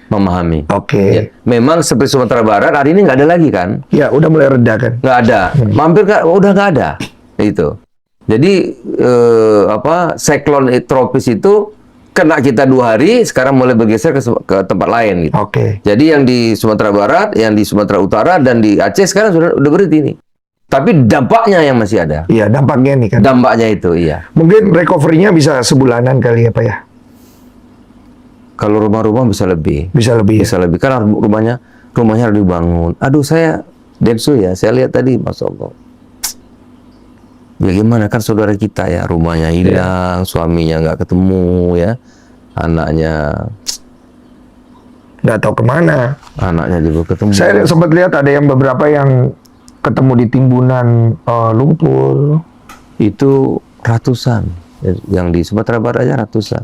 memahami. Oke. Ya. Memang seperti Sumatera Barat hari ini nggak ada lagi kan? Ya, udah mulai reda kan? Nggak ada. Udah nggak ada. Itu. Jadi siklon tropis itu kena kita 2 hari, sekarang mulai bergeser ke tempat lain gitu. Oke. Jadi yang di Sumatera Barat, yang di Sumatera Utara, dan di Aceh sekarang udah berhenti nih. Tapi dampaknya yang masih ada. Iya, dampaknya nih kan. Dampaknya itu, iya. Mungkin recovery-nya bisa sebulanan kali ya, Pak ya? Kalau rumah-rumah bisa lebih. Bisa lebih ya? Bisa lebih. Karena rumahnya harus dibangun. Aduh, saya Densu ya, saya lihat tadi, Mas Allah. Ya gimana kan saudara kita ya, rumahnya hilang, suaminya nggak ketemu ya, anaknya Nggak tahu kemana. anaknya juga ketemu. Saya sempat lihat ada yang beberapa yang ketemu di timbunan lumpur. Itu ratusan, yang di Sumatera Barat aja ratusan.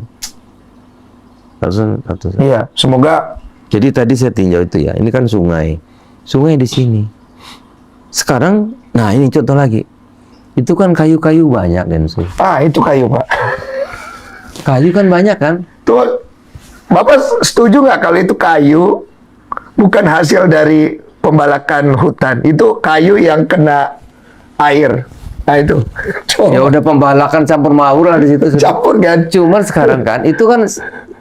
Iya, semoga. Jadi tadi saya tinjau itu ya, ini kan sungai di sini. Sekarang, nah ini contoh lagi. Itu kan kayu-kayu banyak, Densu. Itu kayu, Pak. Kayu kan banyak kan? Tuh, Bapak setuju nggak kalau itu kayu bukan hasil dari pembalakan hutan? Itu kayu yang kena air. Nah itu. Ya udah pembalakan campur maur lah di situ. Campur kan? Cuman sekarang kan itu kan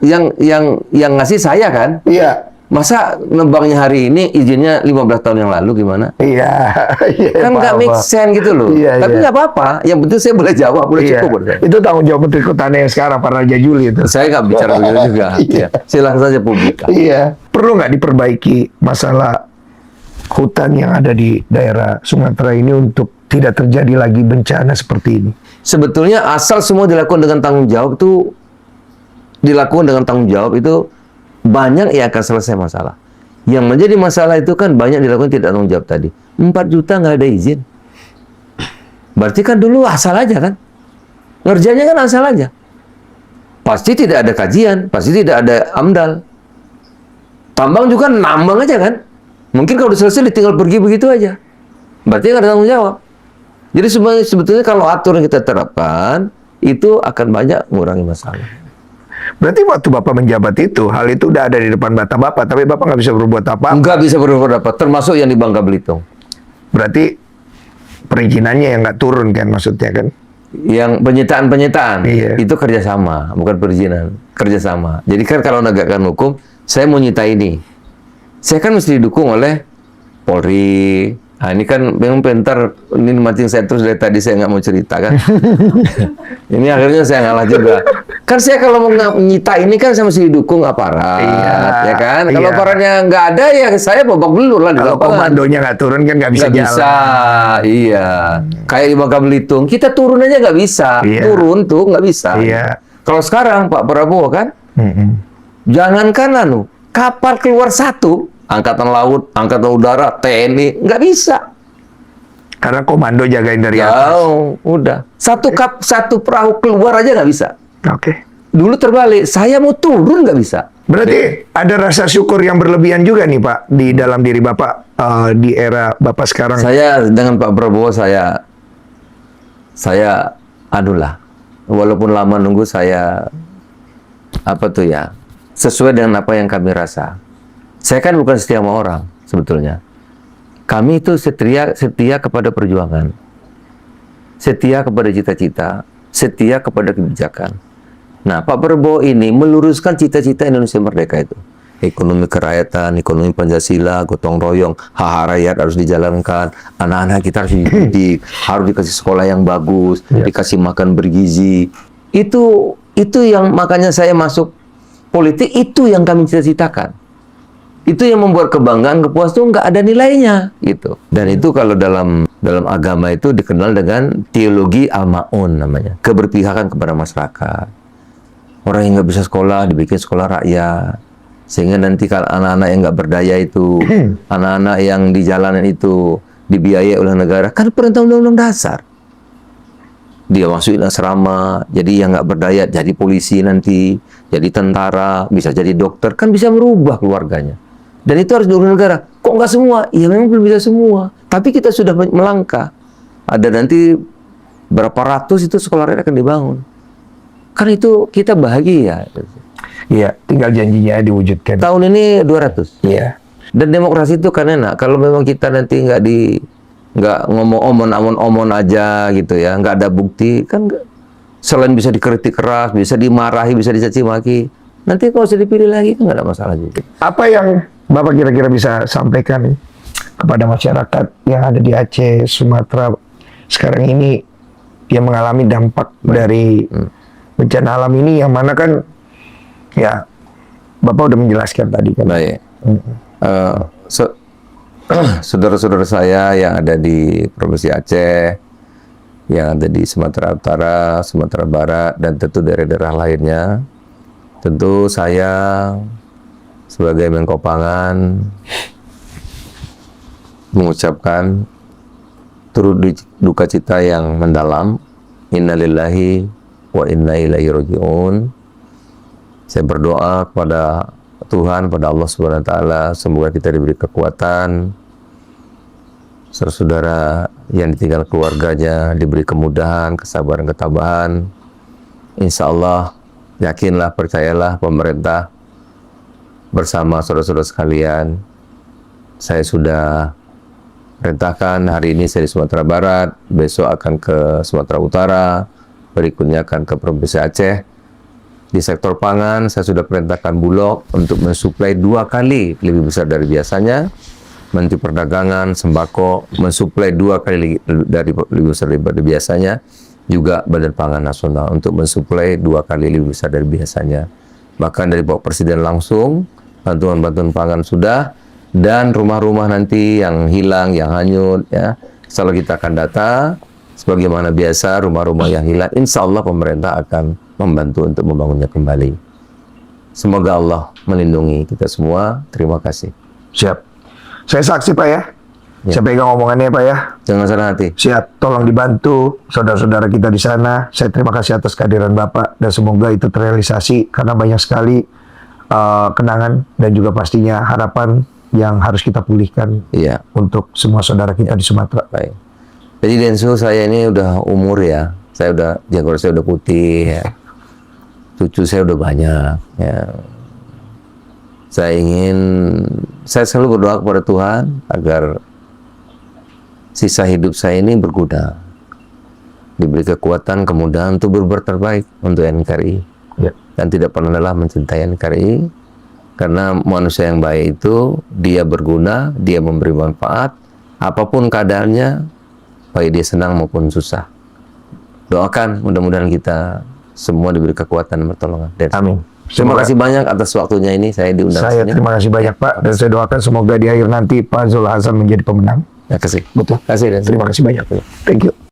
yang ngasih saya kan. Iya. Masa nembangnya hari ini izinnya 15 tahun yang lalu gimana? Iya. Kan nggak make sense gitu loh. Iya, Tapi nggak apa-apa. Yang penting saya boleh jawab, boleh Iya. cukup. Boleh. Itu tanggung jawab Menteri Kehutanan yang sekarang, Pak Raja Juli itu. Saya nggak bicara begitu juga. Iya. Ya. Silahkan saja publik. Iya. Perlu nggak diperbaiki masalah hutan yang ada di daerah Sumatera ini untuk tidak terjadi lagi bencana seperti ini? Sebetulnya asal semua dilakukan dengan tanggung jawab itu banyak yang akan selesai masalah. Yang menjadi masalah itu kan banyak dilakukan tidak tanggung jawab tadi. 4 juta nggak ada izin. Berarti kan dulu asal aja kan? Ngerjainnya kan asal aja. Pasti tidak ada kajian, pasti tidak ada AMDAL. Tambang juga nambang aja kan? Mungkin kalau udah selesai ditinggal pergi begitu aja. Berarti nggak ada tanggung jawab. Jadi sebetulnya kalau aturan kita terapkan, itu akan banyak mengurangi masalah. Berarti waktu Bapak menjabat itu, hal itu udah ada di depan mata Bapak, tapi Bapak nggak bisa berbuat apa? Nggak bisa berbuat apa, termasuk yang di Bangka Belitung. Berarti perizinannya yang nggak turun kan maksudnya kan? Yang penyitaan, Iya. itu kerjasama, bukan perizinan, kerjasama. Jadi kan kalau menegakkan hukum, saya mau nyita ini, saya kan mesti didukung oleh Polri, Nah, ini kan memang pentar, ini mancing saya terus dari tadi, saya nggak mau cerita kan. Ini akhirnya saya ngalah juga. Kan saya kalau mau menyita ini kan saya mesti didukung aparat, ya kan. Kalau aparatnya nggak ada, ya saya babak belur lah di Kalau lapangan. komandonya nggak turun kan nggak bisa Nggak jalan. bisa, iya. Kayak di Bangka Belitung, kita turun aja nggak bisa. Iya. Turun tuh nggak bisa. Iya. Kalau sekarang Pak Prabowo kan, jangankan kapal keluar satu, Angkatan Laut, Angkatan Udara, TNI, nggak bisa. Karena komando jagain dari atas. Jauh, udah. Satu perahu keluar aja nggak bisa. Oke. Dulu terbalik, saya mau turun nggak bisa. Berarti ada rasa syukur yang berlebihan juga nih Pak di dalam diri Bapak di era Bapak sekarang. Saya dengan Pak Prabowo, saya adulah, walaupun lama nunggu, saya sesuai dengan apa yang kami rasa. Saya kan bukan setia sama orang sebetulnya. Kami itu setia kepada perjuangan, setia kepada cita-cita, setia kepada kebijakan. Nah, Pak Prabowo ini meluruskan cita-cita Indonesia Merdeka itu. Ekonomi kerakyatan, ekonomi Pancasila, gotong royong, hak rakyat harus dijalankan, anak-anak kita harus dididik, harus dikasih sekolah yang bagus, dikasih makan bergizi. Itu yang makanya saya masuk politik, itu yang kami cita-citakan. Itu yang membuat kebanggaan, kepuasan nggak ada nilainya gitu. Dan itu kalau dalam agama itu dikenal dengan teologi al-ma'un namanya, keberpihakan kepada masyarakat. Orang yang nggak bisa sekolah dibikin sekolah rakyat, sehingga nanti kalau anak-anak yang nggak berdaya itu, anak-anak yang di jalanan itu dibiayai oleh negara, kan perintah undang-undang dasar. Dia masukin asrama, jadi yang nggak berdaya jadi polisi nanti, jadi tentara, bisa jadi dokter, kan bisa merubah keluarganya. Dan itu harus diurus negara. Kok nggak semua? Ya memang belum bisa semua. Tapi kita sudah melangkah. Ada nanti berapa ratus itu sekolah rakyat akan dibangun. Kan itu kita bahagia. Iya, tinggal janjinya diwujudkan. Tahun ini 200. Iya. Dan demokrasi itu kan enak. Kalau memang kita nanti nggak ngomong omon aja gitu ya, nggak ada bukti, kan selain bisa dikritik keras, bisa dimarahi, bisa dicaci maki, nanti kalau usah dipilih lagi kan nggak ada masalah juga. Apa yang Bapak kira-kira bisa sampaikan kepada masyarakat yang ada di Aceh, Sumatera sekarang ini yang mengalami dampak dari bencana alam ini, yang mana kan ya Bapak udah menjelaskan tadi kan. Baik. Saudara-saudara saya yang ada di Provinsi Aceh, yang ada di Sumatera Utara, Sumatera Barat, dan tentu daerah-daerah lainnya, tentu saya sebagai Menko Pangan mengucapkan turut duka cita yang mendalam. Innalillahi wa inna ilaihi raji'un. Saya berdoa kepada Tuhan, pada Allah Subhanahu wa taala, semoga kita diberi kekuatan, saudara-saudara yang ditinggal keluarganya diberi kemudahan, kesabaran, ketabahan. Insya Allah, yakinlah, percayalah, pemerintah bersama saudara-saudara sekalian, saya sudah perintahkan hari ini saya di Sumatera Barat, besok akan ke Sumatera Utara, berikutnya akan ke Provinsi Aceh. Di sektor pangan, saya sudah perintahkan Bulog untuk mensuplai 2 kali lebih besar dari biasanya. Menteri Perdagangan, Sembako, mensuplai 2 kali lebih besar dari biasanya. Juga Badan Pangan Nasional untuk mensuplai 2 kali lebih besar dari biasanya. Bahkan dari Bapak Presiden langsung, bantuan-bantuan pangan sudah, dan rumah-rumah nanti yang hilang, yang hanyut, ya, selalu kita akan data, sebagaimana biasa rumah-rumah yang hilang, insya Allah pemerintah akan membantu untuk membangunnya kembali. Semoga Allah melindungi kita semua. Terima kasih. Siap. Saya saksi Pak ya. Ya. Saya pegang omongannya Pak ya. Jangan senang hati. Siap, tolong dibantu saudara-saudara kita di sana. Saya terima kasih atas kehadiran Bapak dan semoga itu terrealisasi karena banyak sekali kenangan dan juga pastinya harapan yang harus kita pulihkan untuk semua saudara kita di Sumatera. Baik. Jadi Densu, saya ini udah umur ya. Saya udah, janggut saya udah putih ya. Cucu saya udah banyak ya. Saya selalu berdoa kepada Tuhan agar sisa hidup saya ini berguna, diberi kekuatan, kemudahan untuk berbuat terbaik untuk NKRI, dan tidak pernah lelah mencintai NKRI, karena manusia yang baik itu dia berguna, dia memberi manfaat, apapun keadaannya, baik dia senang maupun susah. Doakan mudah-mudahan kita semua diberi kekuatan dan pertolongan. Amin. Terima kasih banyak atas waktunya ini saya diundang. Saya terima kasih banyak Pak, dan saya doakan semoga di akhir nanti Pak Zul Hasan menjadi pemenang. Terima kasih. Betul. Terima kasih. Terima kasih banyak. Thank you.